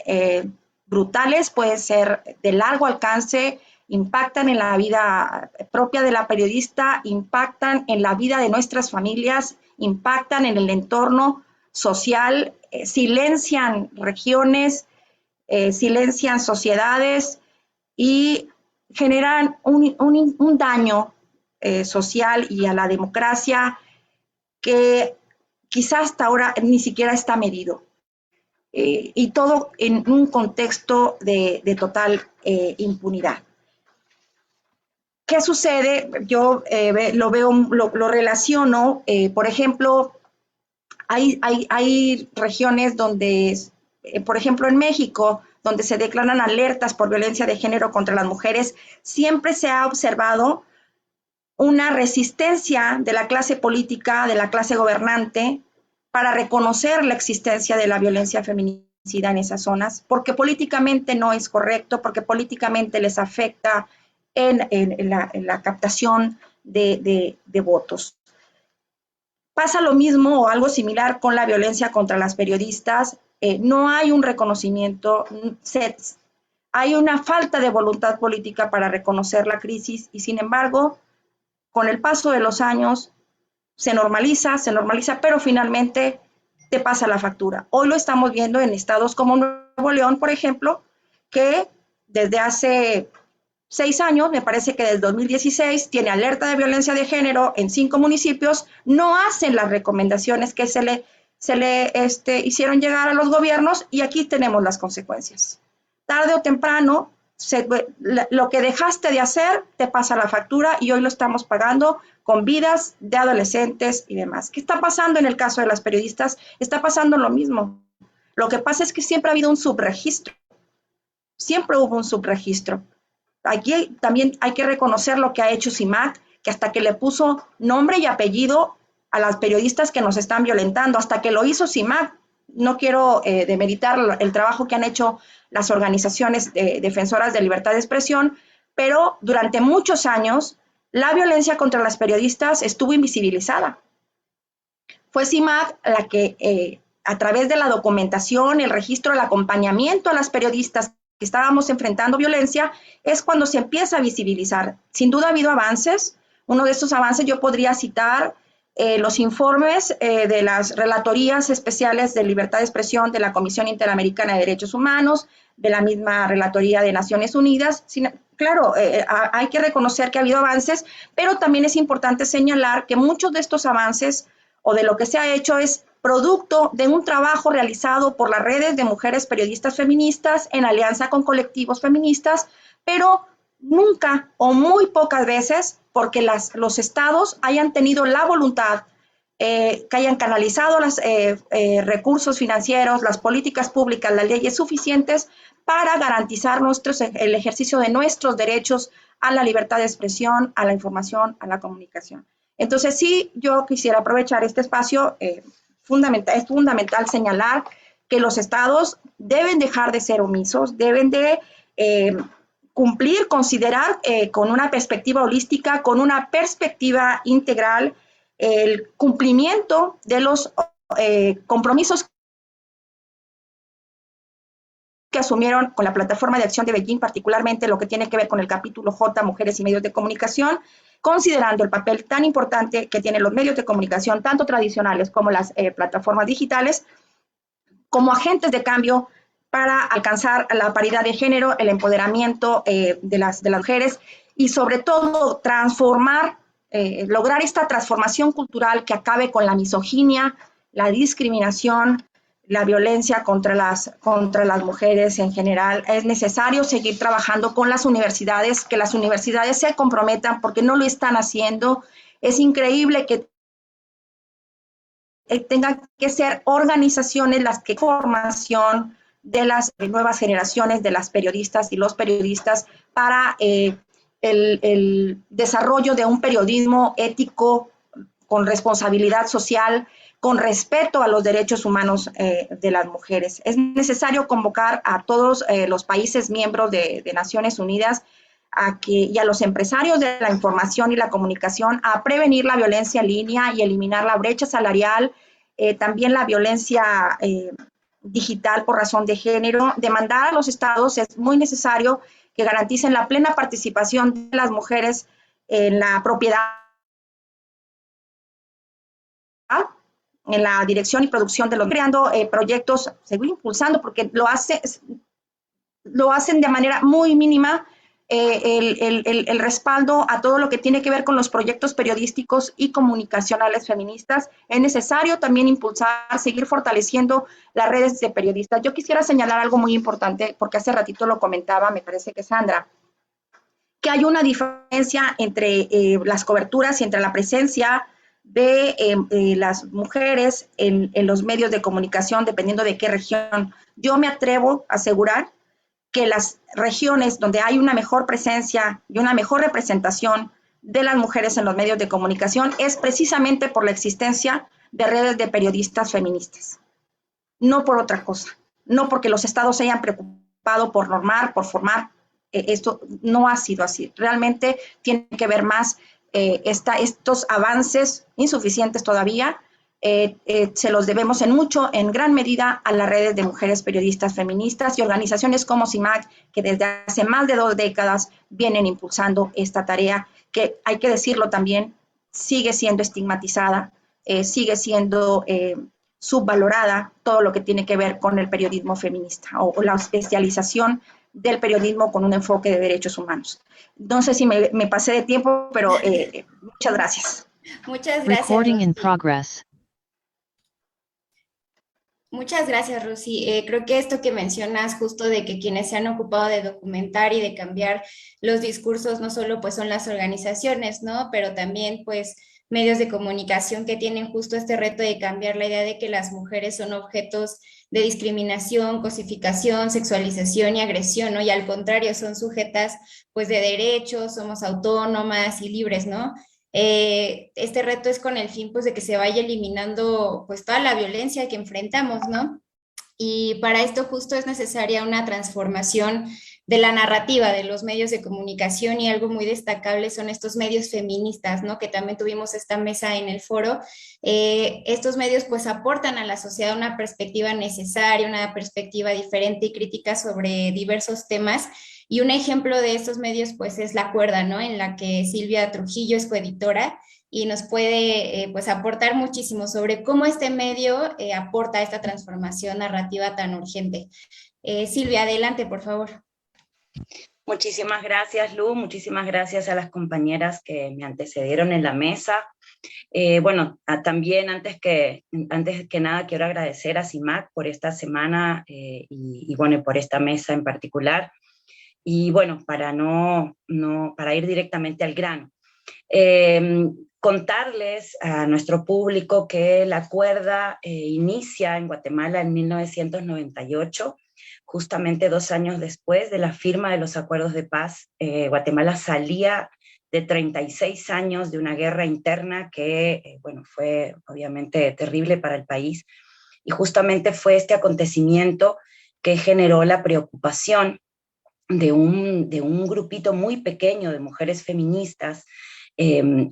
brutales, pueden ser de largo alcance, impactan en la vida propia de la periodista, impactan en la vida de nuestras familias, impactan en el entorno social, silencian regiones, silencian sociedades y generan un daño social y a la democracia que quizás hasta ahora ni siquiera está medido. Y todo en un contexto de total impunidad. ¿Qué sucede? Yo lo relaciono, por ejemplo, hay regiones donde, por ejemplo, en México, donde se declaran alertas por violencia de género contra las mujeres, siempre se ha observado una resistencia de la clase política, de la clase gobernante, para reconocer la existencia de la violencia feminicida en esas zonas, porque políticamente no es correcto, porque políticamente les afecta en la captación de votos. Pasa lo mismo o algo similar con la violencia contra las periodistas. No hay un reconocimiento, hay una falta de voluntad política para reconocer la crisis y sin embargo, con el paso de los años, se normaliza, pero finalmente te pasa la factura. Hoy lo estamos viendo en estados como Nuevo León, por ejemplo, que desde hace 6 años, me parece que desde 2016, tiene alerta de violencia de género en 5 municipios, no hacen las recomendaciones que se le hicieron llegar a los gobiernos y aquí tenemos las consecuencias. Tarde o temprano, lo que dejaste de hacer te pasa la factura y hoy lo estamos pagando con vidas de adolescentes y demás. ¿Qué está pasando en el caso de las periodistas? Está pasando lo mismo. Lo que pasa es que siempre ha habido un subregistro. Siempre hubo un subregistro. Aquí también hay que reconocer lo que ha hecho CIMAC, que hasta que le puso nombre y apellido a las periodistas que nos están violentando, hasta que lo hizo CIMAC. No quiero demeritar el trabajo que han hecho las organizaciones defensoras de libertad de expresión, pero durante muchos años la violencia contra las periodistas estuvo invisibilizada. Fue CIMAC la que a través de la documentación, el registro, el acompañamiento a las periodistas que estábamos enfrentando violencia, es cuando se empieza a visibilizar. Sin duda ha habido avances. Uno de estos avances yo podría citar los informes de las relatorías especiales de libertad de expresión de la Comisión Interamericana de Derechos Humanos, de la misma Relatoría de Naciones Unidas. Claro, hay que reconocer que ha habido avances, pero también es importante señalar que muchos de estos avances o de lo que se ha hecho es producto de un trabajo realizado por las redes de mujeres periodistas feministas en alianza con colectivos feministas, pero nunca o muy pocas veces porque los estados hayan tenido la voluntad, que hayan canalizado los recursos financieros, las políticas públicas, las leyes suficientes para garantizar el ejercicio de nuestros derechos a la libertad de expresión, a la información, a la comunicación. Entonces, sí, yo quisiera aprovechar este espacio. Es fundamental señalar que los estados deben dejar de ser omisos, deben de cumplir, considerar con una perspectiva holística, con una perspectiva integral, el cumplimiento de los compromisos que asumieron con la Plataforma de Acción de Beijing, particularmente lo que tiene que ver con el capítulo J, Mujeres y Medios de Comunicación, considerando el papel tan importante que tienen los medios de comunicación, tanto tradicionales como las plataformas digitales, como agentes de cambio para alcanzar la paridad de género, el empoderamiento de las mujeres y sobre todo transformar, lograr esta transformación cultural que acabe con la misoginia, la discriminación, la violencia contra las mujeres en general. Es necesario seguir trabajando con las universidades, que las universidades se comprometan porque no lo están haciendo. Es increíble que tengan que ser organizaciones las que formación de las nuevas generaciones de las periodistas y los periodistas para el desarrollo de un periodismo ético con responsabilidad social, con respeto a los derechos humanos de las mujeres. Es necesario convocar a todos los países miembros de Naciones Unidas y a los empresarios de la información y la comunicación a prevenir la violencia en línea y eliminar la brecha salarial, también la violencia digital por razón de género. Demandar a los estados es muy necesario que garanticen la plena participación de las mujeres en la propiedad, en la dirección y producción de los creando proyectos, seguir impulsando porque lo hacen de manera muy mínima, el respaldo a todo lo que tiene que ver con los proyectos periodísticos y comunicacionales feministas. Es necesario también impulsar, seguir fortaleciendo las redes de periodistas. Yo quisiera señalar algo muy importante, porque hace ratito lo comentaba, me parece que Sandra, que hay una diferencia entre las coberturas y entre la presencia de las mujeres en los medios de comunicación, dependiendo de qué región. Yo me atrevo a asegurar que las regiones donde hay una mejor presencia y una mejor representación de las mujeres en los medios de comunicación es precisamente por la existencia de redes de periodistas feministas. No por otra cosa, no porque los estados se hayan preocupado por normar, por formar. Esto no ha sido así. Realmente tiene que ver más estos avances insuficientes todavía, se los debemos en gran medida a las redes de mujeres periodistas feministas y organizaciones como CIMAC, que desde hace más de 2 décadas vienen impulsando esta tarea, que hay que decirlo también, sigue siendo estigmatizada, sigue siendo subvalorada, todo lo que tiene que ver con el periodismo feminista o la especialización del periodismo con un enfoque de derechos humanos. No sé si me pasé de tiempo, pero muchas gracias.
Muchas gracias.
Recording in progress.
Muchas gracias, Rosy. Creo que esto que mencionas justo de que quienes se han ocupado de documentar y de cambiar los discursos no solo pues son las organizaciones, ¿no? Pero también pues medios de comunicación que tienen justo este reto de cambiar la idea de que las mujeres son objetos de discriminación, cosificación, sexualización y agresión, ¿no? Y al contrario, son sujetas pues de derechos, somos autónomas y libres, ¿no? Este reto es con el fin pues de que se vaya eliminando pues toda la violencia que enfrentamos, ¿no? Y para esto justo es necesaria una transformación de la narrativa de los medios de comunicación y algo muy destacable son estos medios feministas, ¿no? Que también tuvimos esta mesa en el foro. Estos medios pues aportan a la sociedad una perspectiva necesaria, una perspectiva diferente y crítica sobre diversos temas Y un ejemplo de estos medios pues es La Cuerda, ¿no? En la que Silvia Trujillo es coeditora y nos puede pues aportar muchísimo sobre cómo este medio aporta a esta transformación narrativa tan urgente. Silvia, adelante, por favor.
Muchísimas gracias, Lu, muchísimas gracias a las compañeras que me antecedieron en la mesa. Bueno, también antes que nada quiero agradecer a CIMAC por esta semana y bueno, por esta mesa en particular. Y bueno, para ir directamente al grano. Contarles a nuestro público que La Cuerda inicia en Guatemala en 1998, justamente 2 años después de la firma de los acuerdos de paz. Guatemala salía de 36 años de una guerra interna que, bueno, fue obviamente terrible para el país, y justamente fue este acontecimiento que generó la preocupación de un grupito muy pequeño de mujeres feministas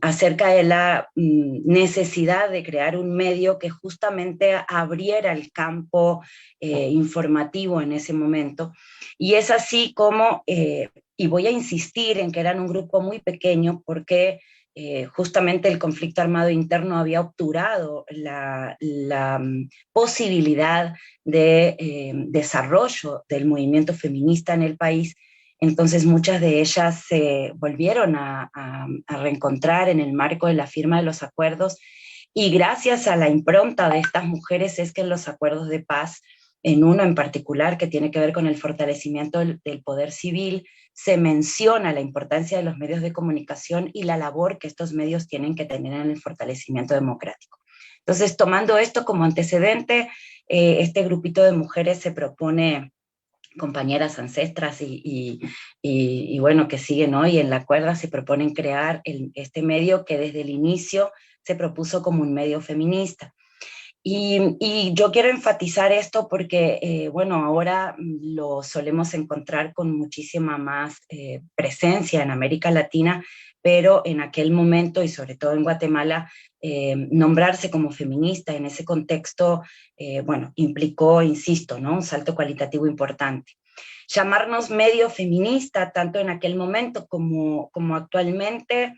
acerca de la necesidad de crear un medio que justamente abriera el campo informativo en ese momento. Y es así como, y voy a insistir en que eran un grupo muy pequeño porque justamente el conflicto armado interno había obturado la posibilidad de desarrollo del movimiento feminista en el país. Entonces muchas de ellas se volvieron a reencontrar en el marco de la firma de los acuerdos, y gracias a la impronta de estas mujeres es que en los acuerdos de paz, en uno en particular que tiene que ver con el fortalecimiento del poder civil, se menciona la importancia de los medios de comunicación y la labor que estos medios tienen que tener en el fortalecimiento democrático. Entonces, tomando esto como antecedente, este grupito de mujeres se propone, compañeras ancestras y bueno, que siguen hoy en La Cuerda, se proponen crear este medio que desde el inicio se propuso como un medio feminista. Y yo quiero enfatizar esto porque, bueno, ahora lo solemos encontrar con muchísima más presencia en América Latina, pero en aquel momento, y sobre todo en Guatemala, nombrarse como feminista en ese contexto, bueno, implicó, insisto, ¿no?, un salto cualitativo importante. Llamarnos medio feminista, tanto en aquel momento como actualmente,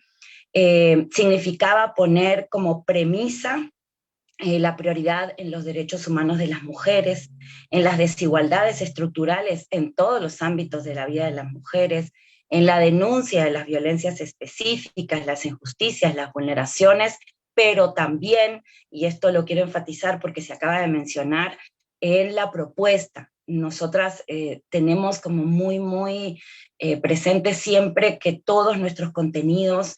significaba poner como premisa la prioridad en los derechos humanos de las mujeres, en las desigualdades estructurales en todos los ámbitos de la vida de las mujeres, en la denuncia de las violencias específicas, las injusticias, las vulneraciones, pero también, y esto lo quiero enfatizar porque se acaba de mencionar, en la propuesta. Nosotras tenemos como muy presente siempre que todos nuestros contenidos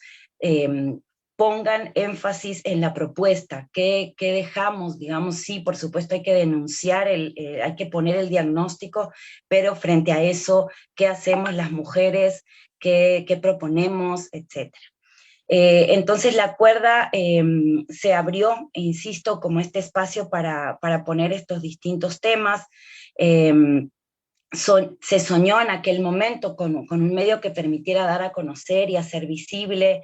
pongan énfasis en la propuesta, que dejamos, digamos, sí, por supuesto hay que denunciar, hay que poner el diagnóstico, pero frente a eso, ¿qué hacemos las mujeres? ¿Qué proponemos? Etcétera. Entonces La Cuerda se abrió, insisto, como este espacio para poner estos distintos temas. Se soñó en aquel momento con un medio que permitiera dar a conocer y hacer visible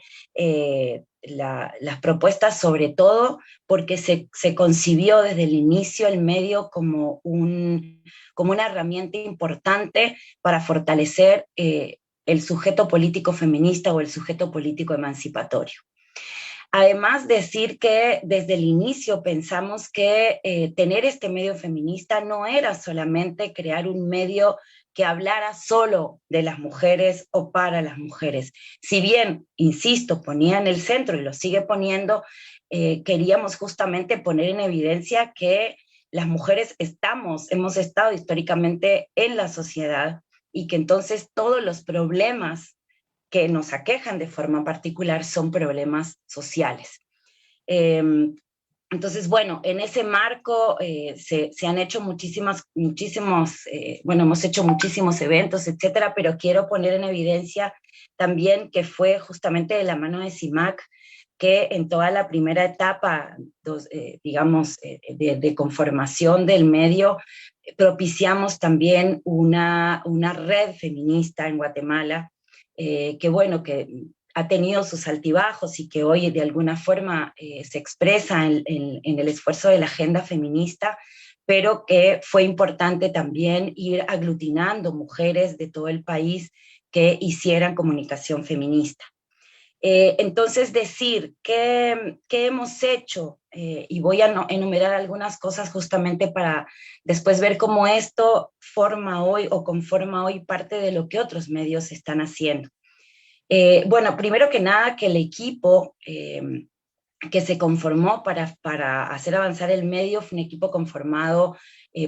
las propuestas, sobre todo porque se concibió desde el inicio el medio como una herramienta importante para fortalecer el sujeto político feminista o el sujeto político emancipatorio. Además, decir que desde el inicio pensamos que tener este medio feminista no era solamente crear un medio que hablara solo de las mujeres o para las mujeres. Si bien, insisto, ponía en el centro y lo sigue poniendo, queríamos justamente poner en evidencia que las mujeres hemos estado históricamente en la sociedad y que entonces todos los problemas que nos aquejan de forma particular son problemas sociales. Entonces, bueno, en ese marco se han hecho hemos hecho muchísimos eventos, etcétera, pero quiero poner en evidencia también que fue justamente de la mano de CIMAC que en toda la primera etapa, digamos, de conformación del medio, propiciamos también una red feminista en Guatemala, que bueno, que ha tenido sus altibajos y que hoy de alguna forma se expresa en el esfuerzo de la agenda feminista, pero que fue importante también ir aglutinando mujeres de todo el país que hicieran comunicación feminista. Entonces, decir qué hemos hecho, y voy a enumerar algunas cosas justamente para después ver cómo esto forma hoy o conforma hoy parte de lo que otros medios están haciendo. Bueno, primero que nada, que el equipo que se conformó para hacer avanzar el medio fue un equipo conformado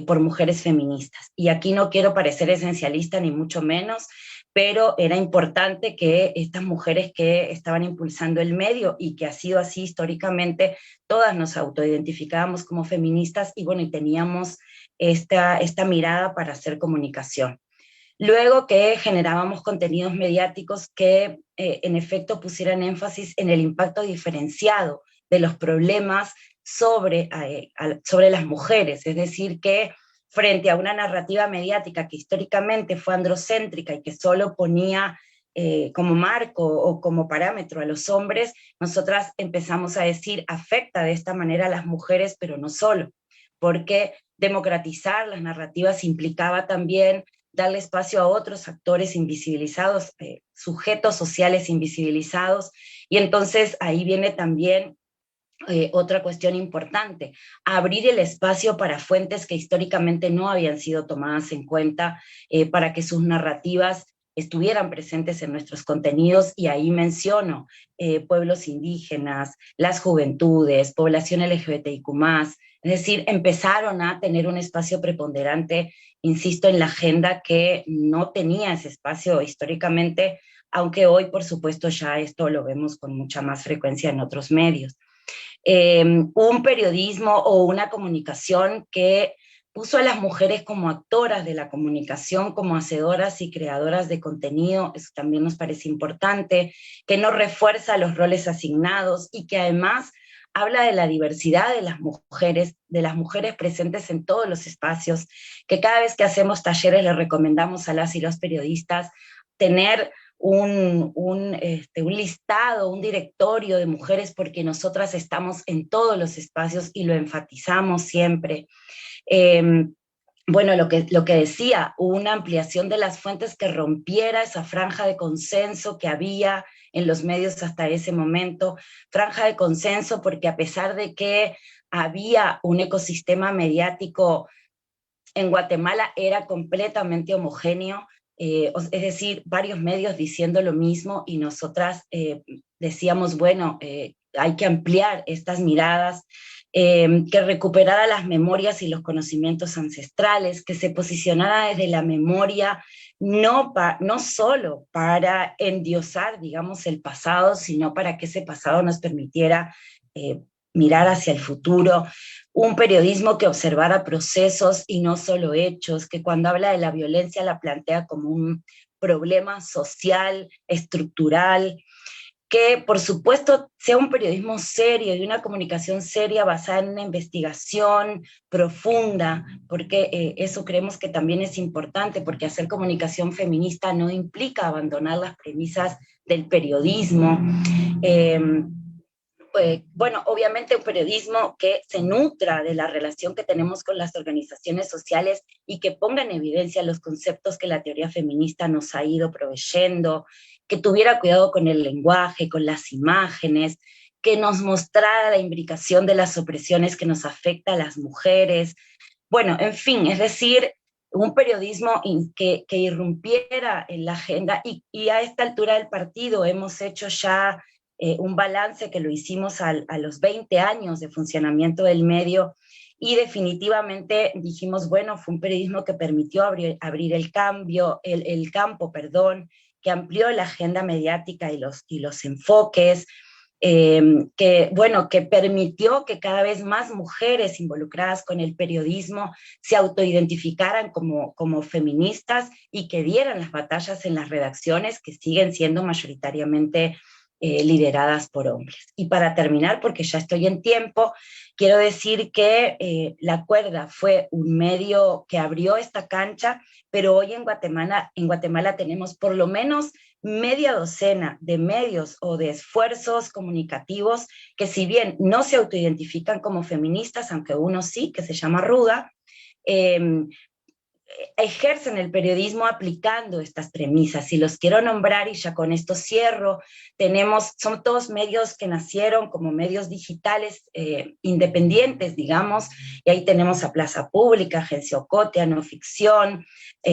por mujeres feministas. Y aquí no quiero parecer esencialista ni mucho menos, pero era importante que estas mujeres que estaban impulsando el medio, y que ha sido así históricamente, todas nos autoidentificábamos como feministas, y bueno, y teníamos esta mirada para hacer comunicación. Luego que generábamos contenidos mediáticos que en efecto pusieran énfasis en el impacto diferenciado de los problemas sobre las mujeres, es decir, que frente a una narrativa mediática que históricamente fue androcéntrica y que solo ponía como marco o como parámetro a los hombres, nosotras empezamos a decir, afecta de esta manera a las mujeres, pero no solo, porque democratizar las narrativas implicaba también darle espacio a otros actores invisibilizados, sujetos sociales invisibilizados, y entonces ahí viene también otra cuestión importante, abrir el espacio para fuentes que históricamente no habían sido tomadas en cuenta, para que sus narrativas estuvieran presentes en nuestros contenidos, y ahí menciono pueblos indígenas, las juventudes, población LGBTIQ+, es decir, empezaron a tener un espacio preponderante, insisto, en la agenda que no tenía ese espacio históricamente, aunque hoy, por supuesto, ya esto lo vemos con mucha más frecuencia en otros medios. Un periodismo o una comunicación que puso a las mujeres como actoras de la comunicación, como hacedoras y creadoras de contenido, eso también nos parece importante, que no refuerza los roles asignados y que además habla de la diversidad de las mujeres presentes en todos los espacios, que cada vez que hacemos talleres le recomendamos a las y los periodistas tener un listado, un directorio de mujeres, porque nosotras estamos en todos los espacios y lo enfatizamos siempre. Bueno, lo que decía, una ampliación de las fuentes que rompiera esa franja de consenso que había en los medios hasta ese momento, franja de consenso porque a pesar de que había un ecosistema mediático en Guatemala, era completamente homogéneo, es decir, varios medios diciendo lo mismo, y nosotras decíamos, bueno, hay que ampliar estas miradas, que recuperara las memorias y los conocimientos ancestrales, que se posicionara desde la memoria, no solo para endiosar, digamos, el pasado, sino para que ese pasado nos permitiera mirar hacia el futuro, un periodismo que observara procesos y no solo hechos, que cuando habla de la violencia la plantea como un problema social, estructural, que por supuesto sea un periodismo serio y una comunicación seria basada en una investigación profunda, porque eso creemos que también es importante, porque hacer comunicación feminista no implica abandonar las premisas del periodismo. Bueno, obviamente un periodismo que se nutra de la relación que tenemos con las organizaciones sociales y que ponga en evidencia los conceptos que la teoría feminista nos ha ido proveyendo, que tuviera cuidado con el lenguaje, con las imágenes, que nos mostrara la imbricación de las opresiones que nos afecta a las mujeres. Bueno, en fin, es decir, un periodismo que irrumpiera en la agenda, y a esta altura del partido hemos hecho ya un balance que lo hicimos a los 20 años de funcionamiento del medio, y definitivamente dijimos, bueno, fue un periodismo que permitió abrir el campo, que amplió la agenda mediática y los enfoques, que permitió que cada vez más mujeres involucradas con el periodismo se autoidentificaran como feministas y que dieran las batallas en las redacciones, que siguen siendo mayoritariamente lideradas por hombres. Y para terminar, porque ya estoy en tiempo, quiero decir que La Cuerda fue un medio que abrió esta cancha, pero hoy en Guatemala tenemos por lo menos media docena de medios o de esfuerzos comunicativos que, si bien no se autoidentifican como feministas, aunque uno sí, que se llama Ruda, ejercen el periodismo aplicando estas premisas. Y los quiero nombrar, y ya con esto cierro. Son todos medios que nacieron como medios digitales independientes, digamos, y ahí tenemos a Plaza Pública, Agencia Ocote, a No Ficción,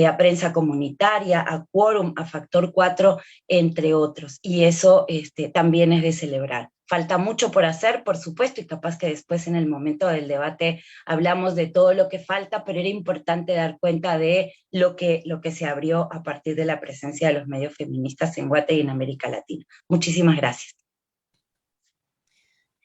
a Prensa Comunitaria, a Quórum, a Factor 4, entre otros. Y eso también es de celebrar. Falta mucho por hacer, por supuesto, y capaz que después en el momento del debate hablamos de todo lo que falta, pero era importante dar cuenta de lo que se abrió a partir de la presencia de los medios feministas en Guate y en América Latina. Muchísimas gracias.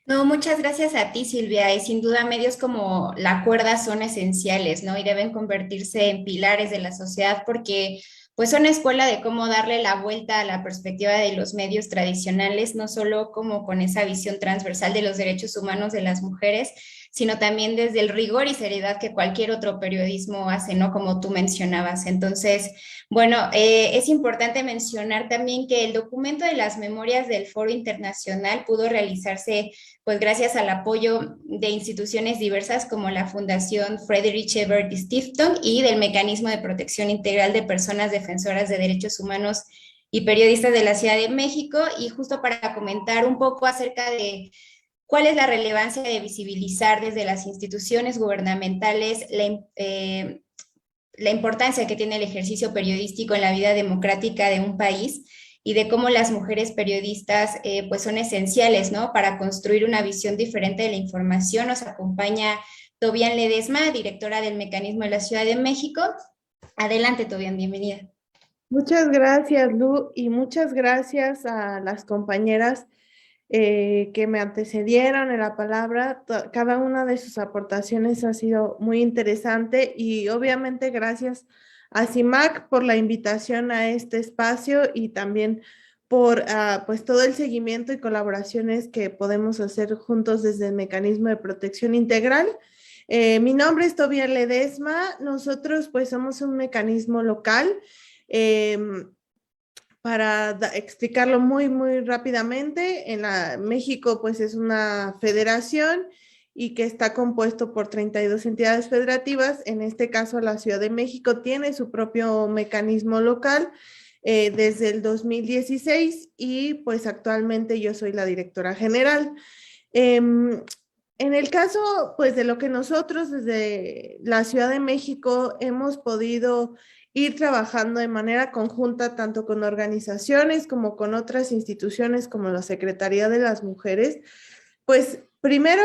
No, muchas gracias a ti, Silvia, y sin duda medios como La Cuerda son esenciales, ¿no? Y deben convertirse en pilares de la sociedad porque pues son escuela de cómo darle la vuelta a la perspectiva de los medios tradicionales, no solo como con esa visión transversal de los derechos humanos de las mujeres, sino también desde el rigor y seriedad que cualquier otro periodismo hace, ¿no? Como tú mencionabas. Entonces, bueno, es importante mencionar también que el documento de las memorias del Foro Internacional pudo realizarse pues gracias al apoyo de instituciones diversas como la Fundación Friedrich Ebert Stiftung y del Mecanismo de Protección Integral de Personas Defensoras de Derechos Humanos y Periodistas de la Ciudad de México. Y justo para comentar un poco acerca de cuál es la relevancia de visibilizar desde las instituciones gubernamentales la importancia que tiene el ejercicio periodístico en la vida democrática de un país y de cómo las mujeres periodistas pues son esenciales, ¿no? Para construir una visión diferente de la información. Nos acompaña Tobian Ledesma, directora del Mecanismo de la Ciudad de México. Adelante, Tobian, bienvenida.
Muchas gracias, Lu, y muchas gracias a las compañeras que me antecedieron en la palabra. Cada una de sus aportaciones ha sido muy interesante y obviamente gracias a CIMAC por la invitación a este espacio y también por pues todo el seguimiento y colaboraciones que podemos hacer juntos desde el Mecanismo de Protección Integral. Mi nombre es Tobian Ledesma. Nosotros pues somos un mecanismo local. Para explicarlo muy rápidamente, México pues es una federación y que está compuesto por 32 entidades federativas. En este caso, la Ciudad de México tiene su propio mecanismo local desde el 2016 y pues actualmente yo soy la directora general. En el caso pues de lo que nosotros desde la Ciudad de México hemos podido ir trabajando de manera conjunta tanto con organizaciones como con otras instituciones como la Secretaría de las Mujeres, pues primero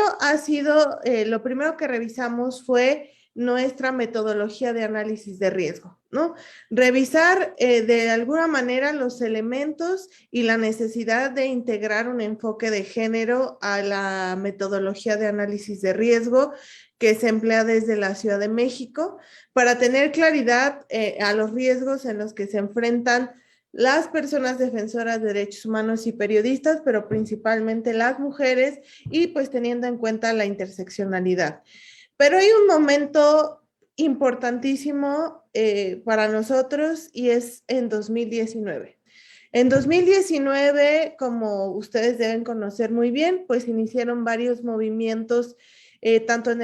lo primero que revisamos fue nuestra metodología de análisis de riesgo, ¿no? Revisar de alguna manera los elementos y la necesidad de integrar un enfoque de género a la metodología de análisis de riesgo que se emplea desde la Ciudad de México para tener claridad a los riesgos en los que se enfrentan las personas defensoras de derechos humanos y periodistas, pero principalmente las mujeres y pues teniendo en cuenta la interseccionalidad. Pero hay un momento importantísimo para nosotros y es en 2019. En 2019, como ustedes deben conocer muy bien, pues iniciaron varios movimientos tanto en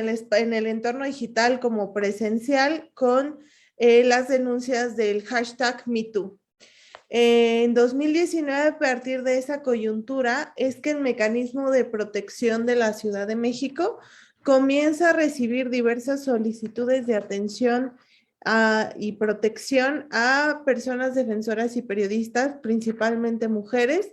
el entorno digital como presencial con las denuncias del hashtag #MeToo. En 2019, a partir de esa coyuntura, es que el Mecanismo de Protección de la Ciudad de México comienza a recibir diversas solicitudes de atención y protección a personas defensoras y periodistas, principalmente mujeres,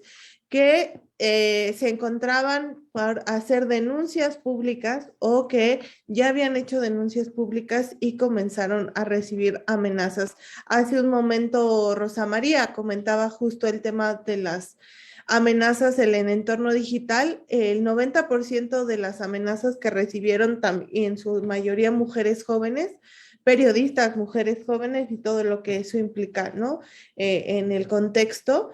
que se encontraban por hacer denuncias públicas o que ya habían hecho denuncias públicas y comenzaron a recibir amenazas. Hace un momento Rosa María comentaba justo el tema de las amenazas en el entorno digital. El 90% de las amenazas que recibieron, en su mayoría mujeres jóvenes, periodistas, mujeres jóvenes y todo lo que eso implica, ¿no? En el contexto.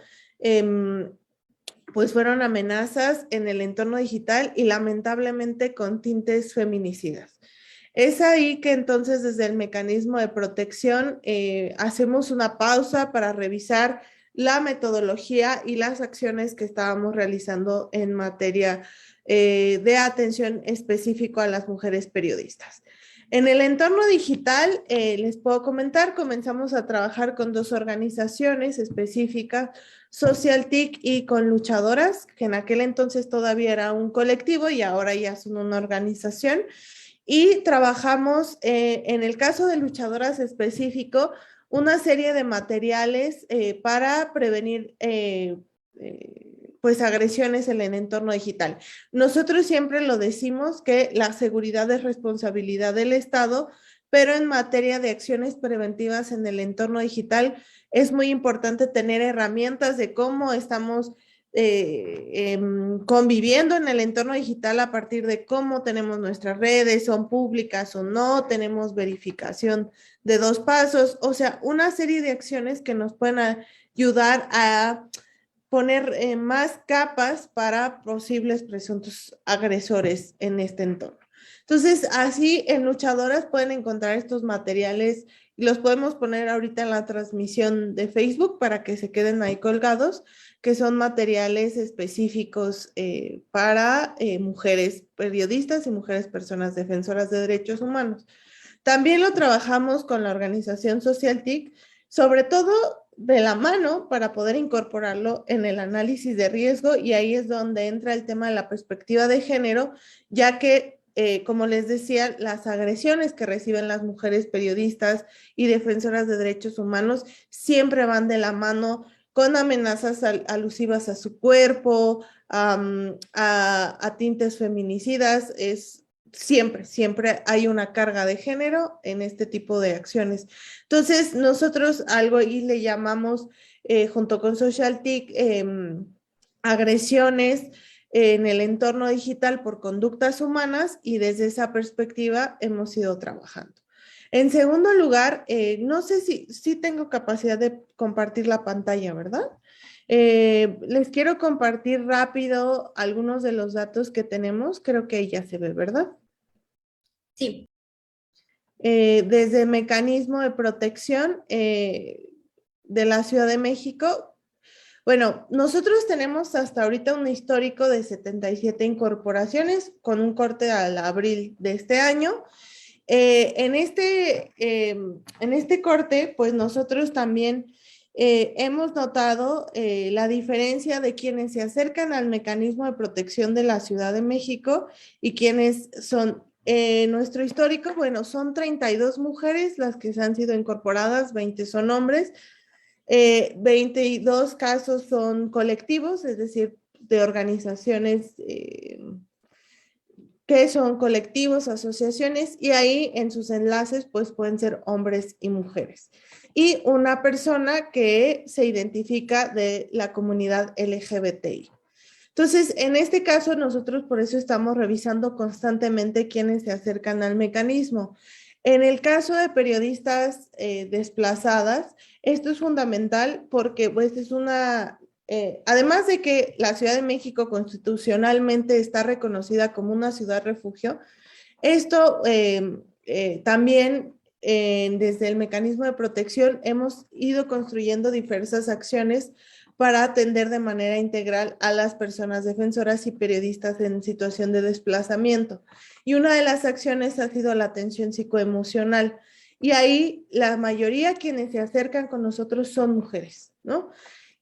pues fueron amenazas en el entorno digital y lamentablemente con tintes feminicidas. Es ahí que entonces desde el mecanismo de protección hacemos una pausa para revisar la metodología y las acciones que estábamos realizando en materia de atención específico a las mujeres periodistas. En el entorno digital, les puedo comentar, comenzamos a trabajar con 2 organizaciones específicas, SocialTIC y con Luchadoras, que en aquel entonces todavía era un colectivo y ahora ya son una organización. Y trabajamos, en el caso de Luchadoras específico, una serie de materiales para prevenir pues agresiones en el entorno digital. Nosotros siempre lo decimos que la seguridad es responsabilidad del Estado, pero en materia de acciones preventivas en el entorno digital es muy importante tener herramientas de cómo estamos conviviendo en el entorno digital a partir de cómo tenemos nuestras redes, son públicas o no, tenemos verificación de 2 pasos, o sea, una serie de acciones que nos pueden ayudar a poner más capas para posibles presuntos agresores en este entorno. Entonces, así en Luchadoras pueden encontrar estos materiales y los podemos poner ahorita en la transmisión de Facebook para que se queden ahí colgados, que son materiales específicos para mujeres periodistas y mujeres personas defensoras de derechos humanos. También lo trabajamos con la organización SocialTIC, sobre todo de la mano para poder incorporarlo en el análisis de riesgo, y ahí es donde entra el tema de la perspectiva de género, ya que, como les decía, las agresiones que reciben las mujeres periodistas y defensoras de derechos humanos siempre van de la mano con amenazas alusivas a su cuerpo, a tintes feminicidas. Siempre hay una carga de género en este tipo de acciones. Entonces, nosotros algo ahí le llamamos, junto con SocialTIC, agresiones en el entorno digital por conductas humanas, y desde esa perspectiva hemos ido trabajando. En segundo lugar, no sé si tengo capacidad de compartir la pantalla, ¿verdad? Les quiero compartir rápido algunos de los datos que tenemos. Creo que ya se ve, ¿verdad?
Sí.
Desde el mecanismo de protección de la Ciudad de México, bueno, nosotros tenemos hasta ahorita un histórico de 77 incorporaciones con un corte al abril de este año. En este corte, pues nosotros también hemos notado la diferencia de quienes se acercan al mecanismo de protección de la Ciudad de México y quienes son. Nuestro histórico, bueno, son 32 mujeres las que se han sido incorporadas, 20 son hombres, 22 casos son colectivos, es decir, de organizaciones que son colectivos, asociaciones, y ahí en sus enlaces pues pueden ser hombres y mujeres. Y una persona que se identifica de la comunidad LGBTI. Entonces, en este caso, nosotros por eso estamos revisando constantemente quiénes se acercan al mecanismo. En el caso de periodistas desplazadas, esto es fundamental porque pues es además de que la Ciudad de México constitucionalmente está reconocida como una ciudad refugio, esto también desde el mecanismo de protección hemos ido construyendo diversas acciones para atender de manera integral a las personas defensoras y periodistas en situación de desplazamiento. Y una de las acciones ha sido la atención psicoemocional. Y ahí la mayoría quienes se acercan con nosotros son mujeres, ¿no?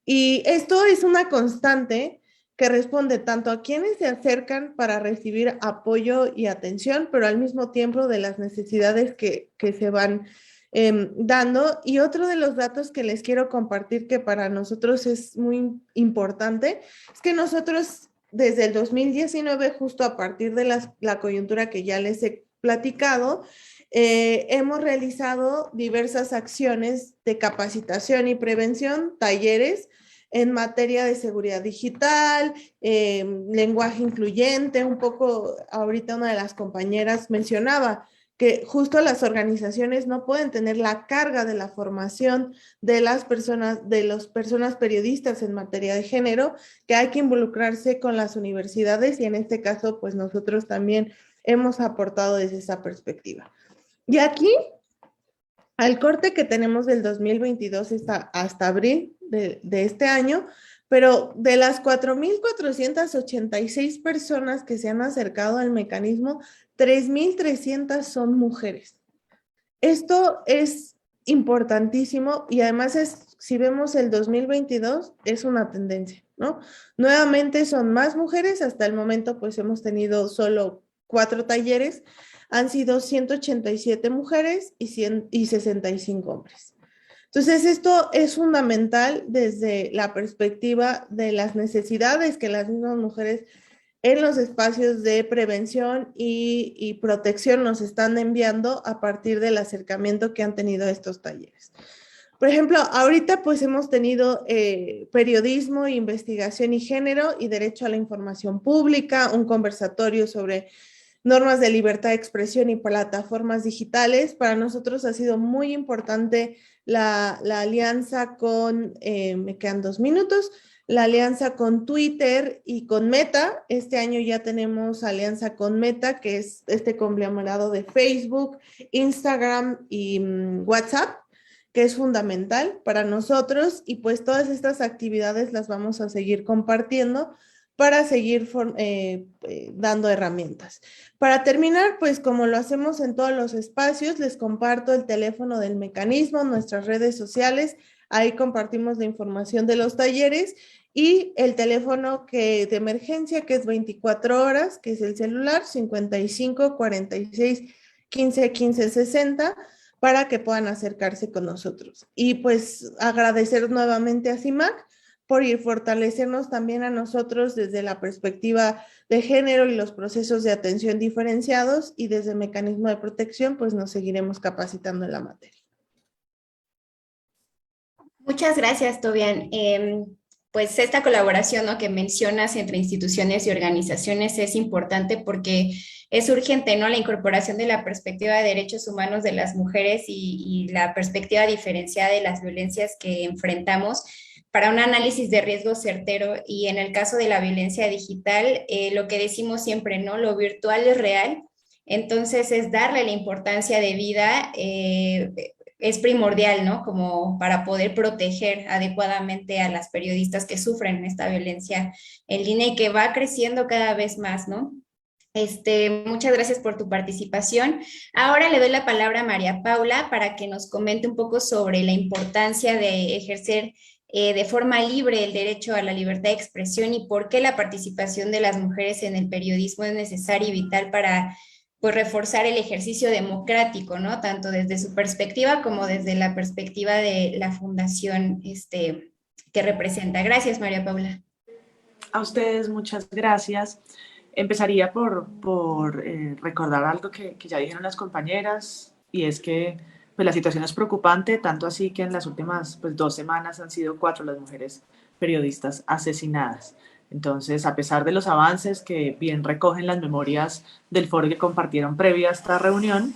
Y esto es una constante que responde tanto a quienes se acercan para recibir apoyo y atención, pero al mismo tiempo de las necesidades que se van dando. Y otro de los datos que les quiero compartir que para nosotros es muy importante es que nosotros desde el 2019, justo a partir de la coyuntura que ya les he platicado, hemos realizado diversas acciones de capacitación y prevención, talleres en materia de seguridad digital, lenguaje incluyente. Un poco ahorita una de las compañeras mencionaba que justo las organizaciones no pueden tener la carga de la formación de las personas periodistas en materia de género, que hay que involucrarse con las universidades y en este caso, pues nosotros también hemos aportado desde esa perspectiva. Y aquí, al corte que tenemos del 2022 hasta abril de este año, pero de las 4,486 personas que se han acercado al mecanismo, 3,300 son mujeres. Esto es importantísimo y además si vemos el 2022, es una tendencia, ¿no? Nuevamente son más mujeres, hasta el momento pues hemos tenido solo 4 talleres, han sido 187 mujeres y 65 hombres. Entonces, esto es fundamental desde la perspectiva de las necesidades que las mismas mujeres en los espacios de prevención y protección nos están enviando a partir del acercamiento que han tenido a estos talleres. Por ejemplo, ahorita pues hemos tenido periodismo, investigación y género y derecho a la información pública, un conversatorio sobre normas de libertad de expresión y plataformas digitales. Para nosotros ha sido muy importante la alianza con, me quedan 2 minutos, la alianza con Twitter y con Meta. Este año ya tenemos alianza con Meta, que es este conglomerado de Facebook, Instagram y WhatsApp, que es fundamental para nosotros, y pues todas estas actividades las vamos a seguir compartiendo para seguir dando herramientas. Para terminar, pues como lo hacemos en todos los espacios, les comparto el teléfono del mecanismo, nuestras redes sociales, ahí compartimos la información de los talleres y el teléfono de emergencia, que es 24 horas, que es el celular 55 46 15 15 60, para que puedan acercarse con nosotros. Y pues agradecer nuevamente a CIMAC por fortalecernos también a nosotros desde la perspectiva de género y los procesos de atención diferenciados, y desde el mecanismo de protección pues nos seguiremos capacitando en la materia.
Muchas gracias, Tobian. Pues esta colaboración, ¿no?, que mencionas entre instituciones y organizaciones es importante porque es urgente, ¿no?, la incorporación de la perspectiva de derechos humanos de las mujeres y la perspectiva diferenciada de las violencias que enfrentamos para un análisis de riesgo certero. Y en el caso de la violencia digital, lo que decimos siempre, ¿no?, lo virtual es real, entonces es darle la importancia de vida, es primordial, ¿no?, como para poder proteger adecuadamente a las periodistas que sufren esta violencia en línea y que va creciendo cada vez más, ¿no? Muchas gracias por tu participación. Ahora le doy la palabra a María Paula para que nos comente un poco sobre la importancia de ejercer de forma libre el derecho a la libertad de expresión y por qué la participación de las mujeres en el periodismo es necesaria y vital para pues reforzar el ejercicio democrático, ¿no? Tanto desde su perspectiva como desde la perspectiva de la fundación que representa. Gracias, María Paula.
A ustedes muchas gracias. Empezaría por recordar algo que ya dijeron las compañeras, y es que pues, la situación es preocupante, tanto así que en las últimas 2 semanas han sido 4 las mujeres periodistas asesinadas. Entonces, a pesar de los avances que bien recogen las memorias del foro que compartieron previa a esta reunión,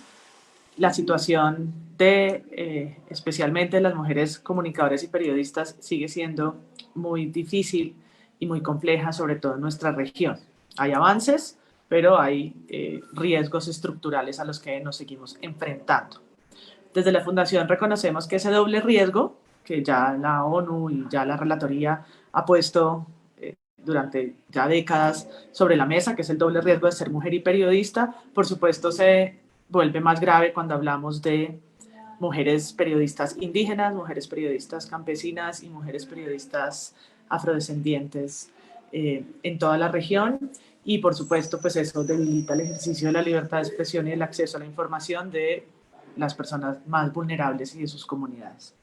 la situación de especialmente las mujeres comunicadoras y periodistas sigue siendo muy difícil y muy compleja, sobre todo en nuestra región. Hay avances, pero hay riesgos estructurales a los que nos seguimos enfrentando. Desde la Fundación reconocemos que ese doble riesgo, que ya la ONU y ya la Relatoría ha puesto durante ya décadas sobre la mesa, que es el doble riesgo de ser mujer y periodista, por supuesto se vuelve más grave cuando hablamos de mujeres periodistas indígenas, mujeres periodistas campesinas y mujeres periodistas afrodescendientes en toda la región. Y por supuesto, pues eso debilita el ejercicio de la libertad de expresión y el acceso a la información de las personas más vulnerables y de sus comunidades.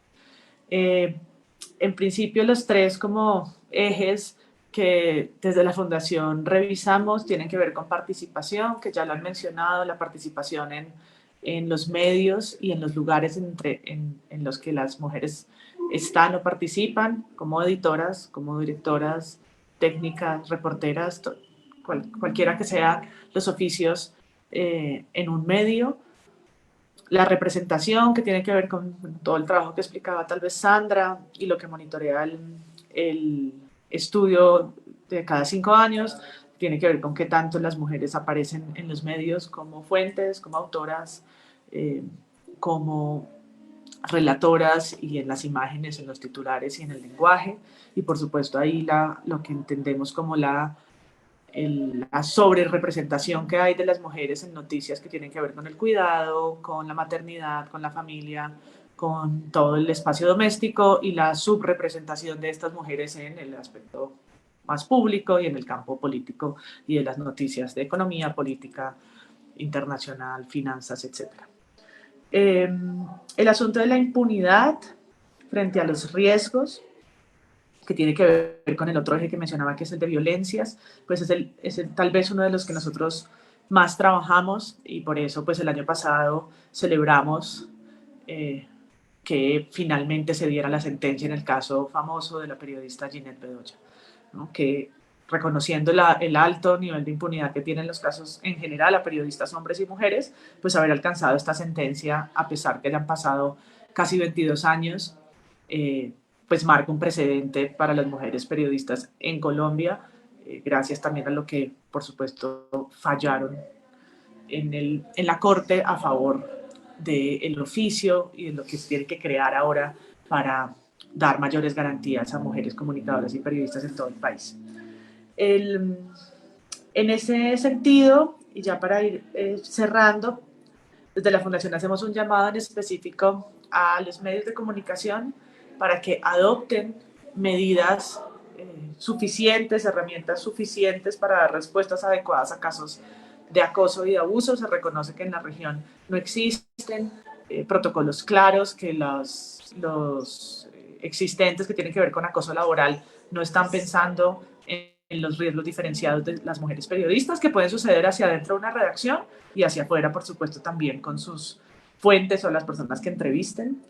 En principio, los 3 como ejes que desde la Fundación revisamos tienen que ver con participación, que ya lo han mencionado, la participación en los medios y en los lugares en los que las mujeres están o participan, como editoras, como directoras, técnicas, reporteras, cualquiera que sean los oficios en un medio. la representación, que tiene que ver con todo el trabajo que explicaba tal vez Sandra, y lo que monitorea el estudio de cada 5 años, tiene que ver con qué tanto las mujeres aparecen en los medios como fuentes, como autoras, como relatoras, y en las imágenes, en los titulares y en el lenguaje, y por supuesto ahí lo que entendemos como la sobrerepresentación que hay de las mujeres en noticias que tienen que ver con el cuidado, con la maternidad, con la familia, con todo el espacio doméstico, y la subrepresentación de estas mujeres en el aspecto más público y en el campo político y de las noticias de economía, política, internacional, finanzas, etc. El asunto de la impunidad frente a los riesgos, que tiene que ver con el otro eje que mencionaba, que es el de violencias, pues es tal vez uno de los que nosotros más trabajamos, y por eso pues el año pasado celebramos que finalmente se diera la sentencia en el caso famoso de la periodista Ginette Bedoya, ¿no? Que reconociendo el alto nivel de impunidad que tienen los casos en general a periodistas hombres y mujeres, pues haber alcanzado esta sentencia a pesar que hayan pasado casi 22 años, pues marca un precedente para las mujeres periodistas en Colombia, gracias también a lo que, por supuesto, fallaron en la Corte a favor del oficio y de lo que se tiene que crear ahora para dar mayores garantías a mujeres comunicadoras y periodistas en todo el país. En ese sentido, y ya para ir cerrando, desde la Fundación hacemos un llamado en específico a los medios de comunicación para que adopten medidas suficientes, herramientas suficientes para dar respuestas adecuadas a casos de acoso y de abuso. Se reconoce que en la región no existen protocolos claros, que los existentes que tienen que ver con acoso laboral no están pensando en los riesgos diferenciados de las mujeres periodistas, que pueden suceder hacia adentro de una redacción y hacia afuera, por supuesto, también con sus fuentes o las personas que entrevisten,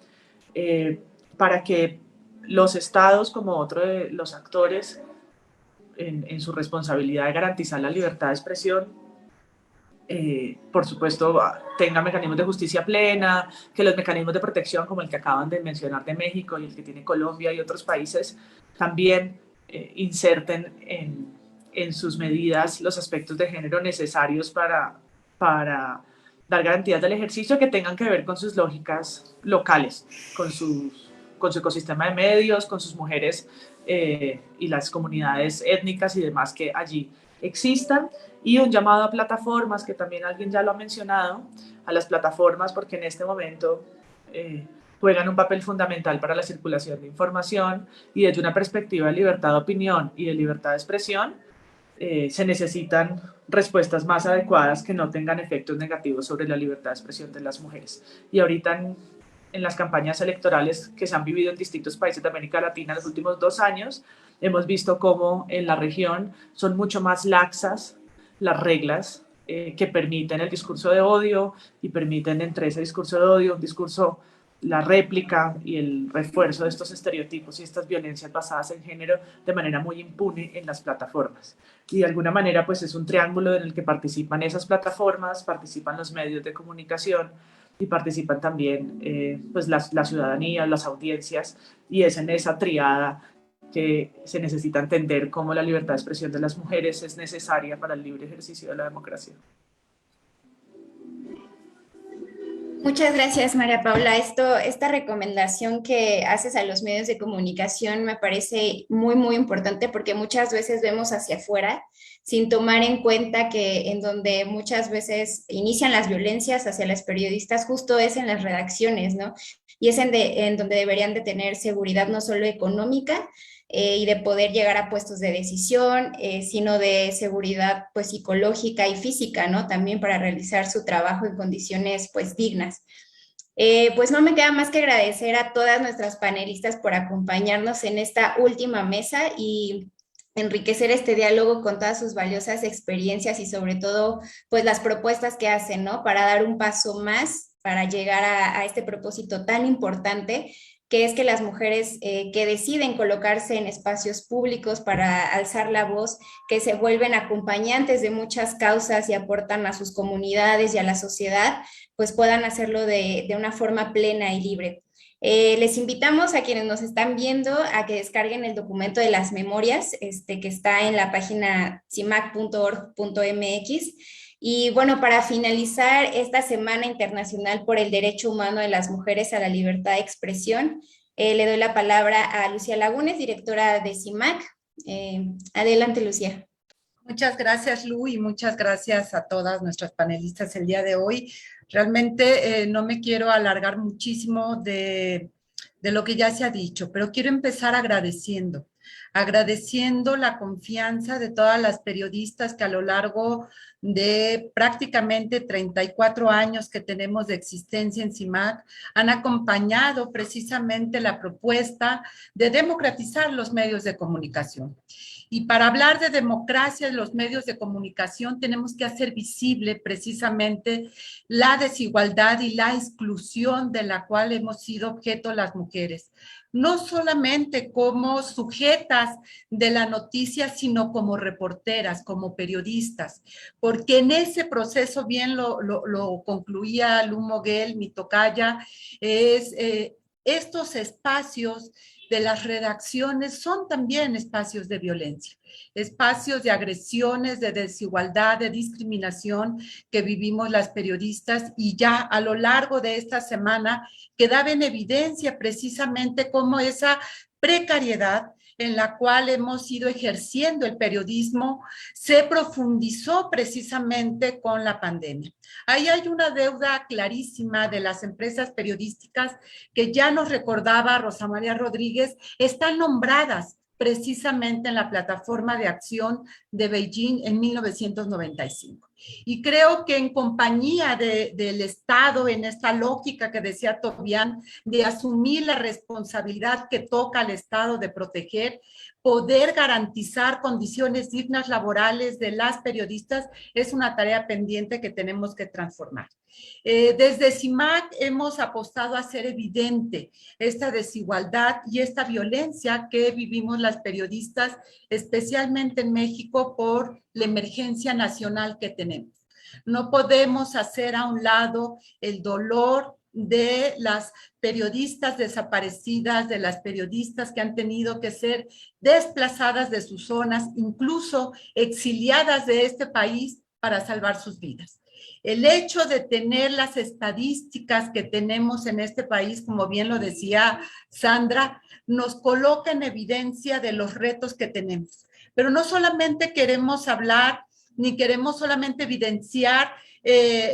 para que los estados, como otro de los actores en su responsabilidad de garantizar la libertad de expresión, por supuesto, tengan mecanismos de justicia plena, que los mecanismos de protección, como el que acaban de mencionar de México y el que tiene Colombia y otros países, también inserten en sus medidas los aspectos de género necesarios para dar garantías del ejercicio que tengan que ver con sus lógicas locales, con su ecosistema de medios, con sus mujeres y las comunidades étnicas y demás que allí existan. Y un llamado a plataformas, que también alguien ya lo ha mencionado, a las plataformas, porque en este momento juegan un papel fundamental para la circulación de información, y desde una perspectiva de libertad de opinión y de libertad de expresión, se necesitan respuestas más adecuadas que no tengan efectos negativos sobre la libertad de expresión de las mujeres. Y ahorita en las campañas electorales que se han vivido en distintos países de América Latina en los últimos 2 años, hemos visto cómo en la región son mucho más laxas las reglas que permiten el discurso de odio y permiten entre ese discurso de odio un discurso, la réplica y el refuerzo de estos estereotipos y estas violencias basadas en género de manera muy impune en las plataformas. Y de alguna manera pues es un triángulo en el que participan esas plataformas, participan los medios de comunicación y participan también pues la ciudadanía, las audiencias, y es en esa triada que se necesita entender cómo la libertad de expresión de las mujeres es necesaria para el libre ejercicio de la democracia.
Muchas gracias, María Paula. Esta recomendación que haces a los medios de comunicación me parece muy, muy importante, porque muchas veces vemos hacia afuera sin tomar en cuenta que en donde muchas veces inician las violencias hacia las periodistas justo es en las redacciones, ¿no? Y es en donde deberían de tener seguridad no solo económica, y de poder llegar a puestos de decisión, sino de seguridad pues psicológica y física, ¿no? También para realizar su trabajo en condiciones pues dignas. Pues no me queda más que agradecer a todas nuestras panelistas por acompañarnos en esta última mesa y enriquecer este diálogo con todas sus valiosas experiencias y sobre todo pues las propuestas que hacen, ¿no? Para dar un paso más, para llegar a este propósito tan importante que es que las mujeres que deciden colocarse en espacios públicos para alzar la voz, que se vuelven acompañantes de muchas causas y aportan a sus comunidades y a la sociedad, pues puedan hacerlo de una forma plena y libre. Les invitamos a quienes nos están viendo a que descarguen el documento de las memorias, que está en la página cimac.org.mx. Y bueno, para finalizar esta Semana Internacional por el Derecho Humano de las Mujeres a la Libertad de Expresión, le doy la palabra a Lucía Lagunes, directora de CIMAC. Adelante, Lucía.
Muchas gracias, Lu, y muchas gracias a todas nuestras panelistas el día de hoy. Realmente no me quiero alargar muchísimo de lo que ya se ha dicho, pero quiero empezar agradeciendo la confianza de todas las periodistas que a lo largo de prácticamente 34 años que tenemos de existencia en CIMAC han acompañado precisamente la propuesta de democratizar los medios de comunicación. Y para hablar de democracia de los medios de comunicación tenemos que hacer visible precisamente la desigualdad y la exclusión de la cual hemos sido objeto las mujeres. No solamente como sujetas de la noticia, sino como reporteras, como periodistas, porque en ese proceso, bien lo concluía Lu Moguel, mi tocaya, estos espacios de las redacciones son también espacios de violencia, espacios de agresiones, de desigualdad, de discriminación que vivimos las periodistas, y ya a lo largo de esta semana quedaba en evidencia precisamente cómo esa precariedad en la cual hemos ido ejerciendo el periodismo se profundizó precisamente con la pandemia. Ahí hay una deuda clarísima de las empresas periodísticas que ya nos recordaba Rosa María Rodríguez, están nombradas precisamente en la plataforma de acción de Beijing en 1995. Y creo que en compañía del Estado, en esta lógica que decía Tobián, de asumir la responsabilidad que toca al Estado de proteger, poder garantizar condiciones dignas laborales de las periodistas, es una tarea pendiente que tenemos que transformar. Desde CIMAC hemos apostado a hacer evidente esta desigualdad y esta violencia que vivimos las periodistas, especialmente en México, por la emergencia nacional que tenemos. No podemos hacer a un lado el dolor de las periodistas desaparecidas, de las periodistas que han tenido que ser desplazadas de sus zonas, incluso exiliadas de este país para salvar sus vidas. El hecho de tener las estadísticas que tenemos en este país, como bien lo decía Sandra, nos coloca en evidencia de los retos que tenemos. Pero no solamente queremos hablar, ni queremos solamente evidenciar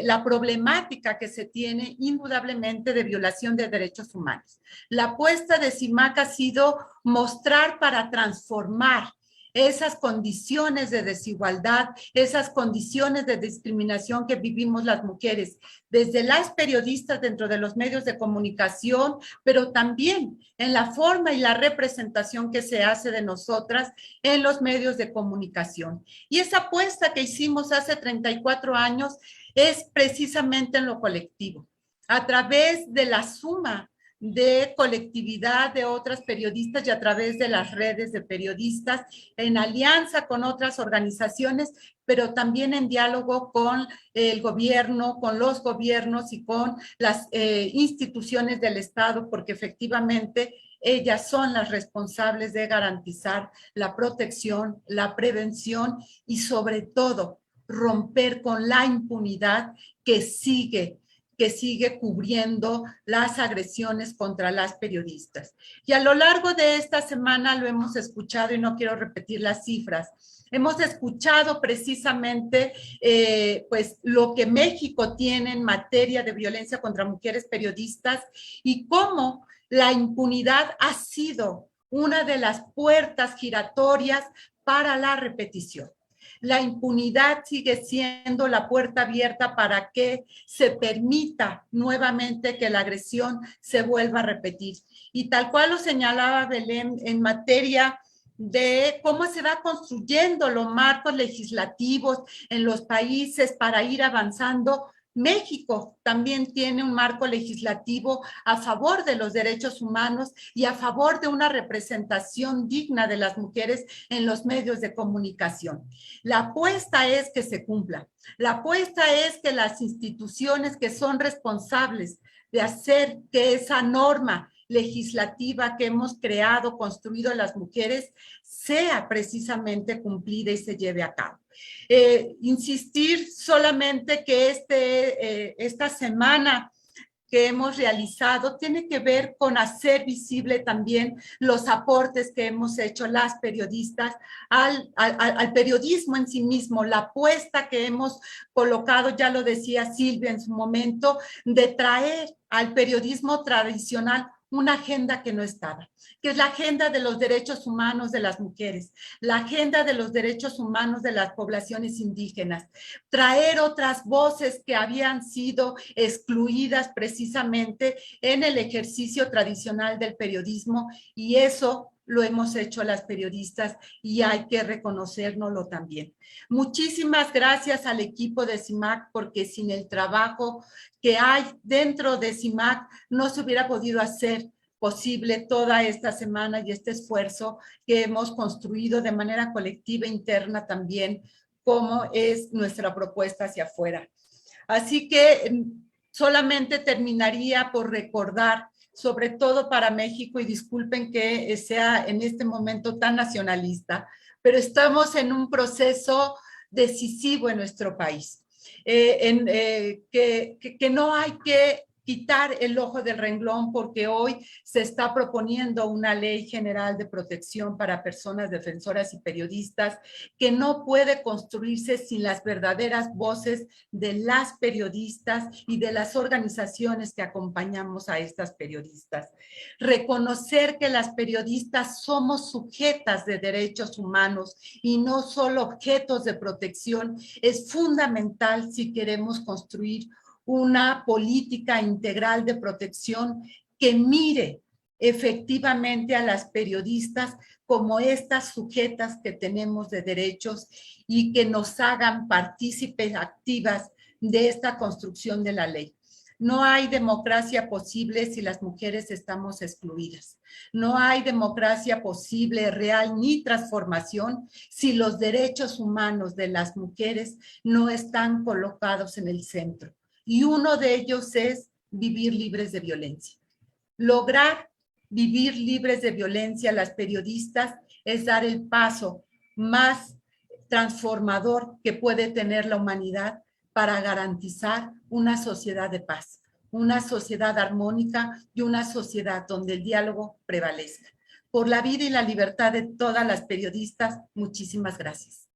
la problemática que se tiene indudablemente de violación de derechos humanos. La apuesta de CIMAC ha sido mostrar para transformar esas condiciones de desigualdad, esas condiciones de discriminación que vivimos las mujeres, desde las periodistas dentro de los medios de comunicación, pero también en la forma y la representación que se hace de nosotras en los medios de comunicación. Y esa apuesta que hicimos hace 34 años es precisamente en lo colectivo, a través de la suma de colectividad de otras periodistas y a través de las redes de periodistas, en alianza con otras organizaciones, pero también en diálogo con el gobierno, con los gobiernos y con las instituciones del Estado, porque efectivamente ellas son las responsables de garantizar la protección, la prevención y sobre todo romper con la impunidad que sigue cubriendo las agresiones contra las periodistas. Y a lo largo de esta semana lo hemos escuchado y no quiero repetir las cifras. Hemos escuchado precisamente pues lo que México tiene en materia de violencia contra mujeres periodistas y cómo la impunidad ha sido una de las puertas giratorias para la repetición. La impunidad sigue siendo la puerta abierta para que se permita nuevamente que la agresión se vuelva a repetir. Y tal cual lo señalaba Belén en materia de cómo se va construyendo los marcos legislativos en los países para ir avanzando, México también tiene un marco legislativo a favor de los derechos humanos y a favor de una representación digna de las mujeres en los medios de comunicación. La apuesta es que se cumpla. La apuesta es que las instituciones que son responsables de hacer que esa norma legislativa que hemos creado, construido las mujeres, sea precisamente cumplida y se lleve a cabo. Insistir solamente que esta semana que hemos realizado tiene que ver con hacer visible también los aportes que hemos hecho las periodistas al periodismo en sí mismo, la apuesta que hemos colocado, ya lo decía Silvia en su momento, de traer al periodismo tradicional una agenda que no estaba, que es la agenda de los derechos humanos de las mujeres, la agenda de los derechos humanos de las poblaciones indígenas, traer otras voces que habían sido excluidas precisamente en el ejercicio tradicional del periodismo, y eso lo hemos hecho las periodistas y hay que reconocérnoslo también. Muchísimas gracias al equipo de CIMAC, porque sin el trabajo que hay dentro de CIMAC no se hubiera podido hacer posible toda esta semana y este esfuerzo que hemos construido de manera colectiva interna también, como es nuestra propuesta hacia afuera. Así que solamente terminaría por recordar, sobre todo para México, y disculpen que sea en este momento tan nacionalista, pero estamos en un proceso decisivo en nuestro país, que no hay que quitar el ojo del renglón, porque hoy se está proponiendo una ley general de protección para personas defensoras y periodistas que no puede construirse sin las verdaderas voces de las periodistas y de las organizaciones que acompañamos a estas periodistas. Reconocer que las periodistas somos sujetas de derechos humanos y no solo objetos de protección es fundamental si queremos construir una política integral de protección que mire efectivamente a las periodistas como estas sujetas que tenemos de derechos y que nos hagan partícipes activas de esta construcción de la ley. No hay democracia posible si las mujeres estamos excluidas. No hay democracia posible, real, ni transformación si los derechos humanos de las mujeres no están colocados en el centro. Y uno de ellos es vivir libres de violencia. Lograr vivir libres de violencia las periodistas es dar el paso más transformador que puede tener la humanidad para garantizar una sociedad de paz, una sociedad armónica y una sociedad donde el diálogo prevalezca. Por la vida y la libertad de todas las periodistas, muchísimas gracias.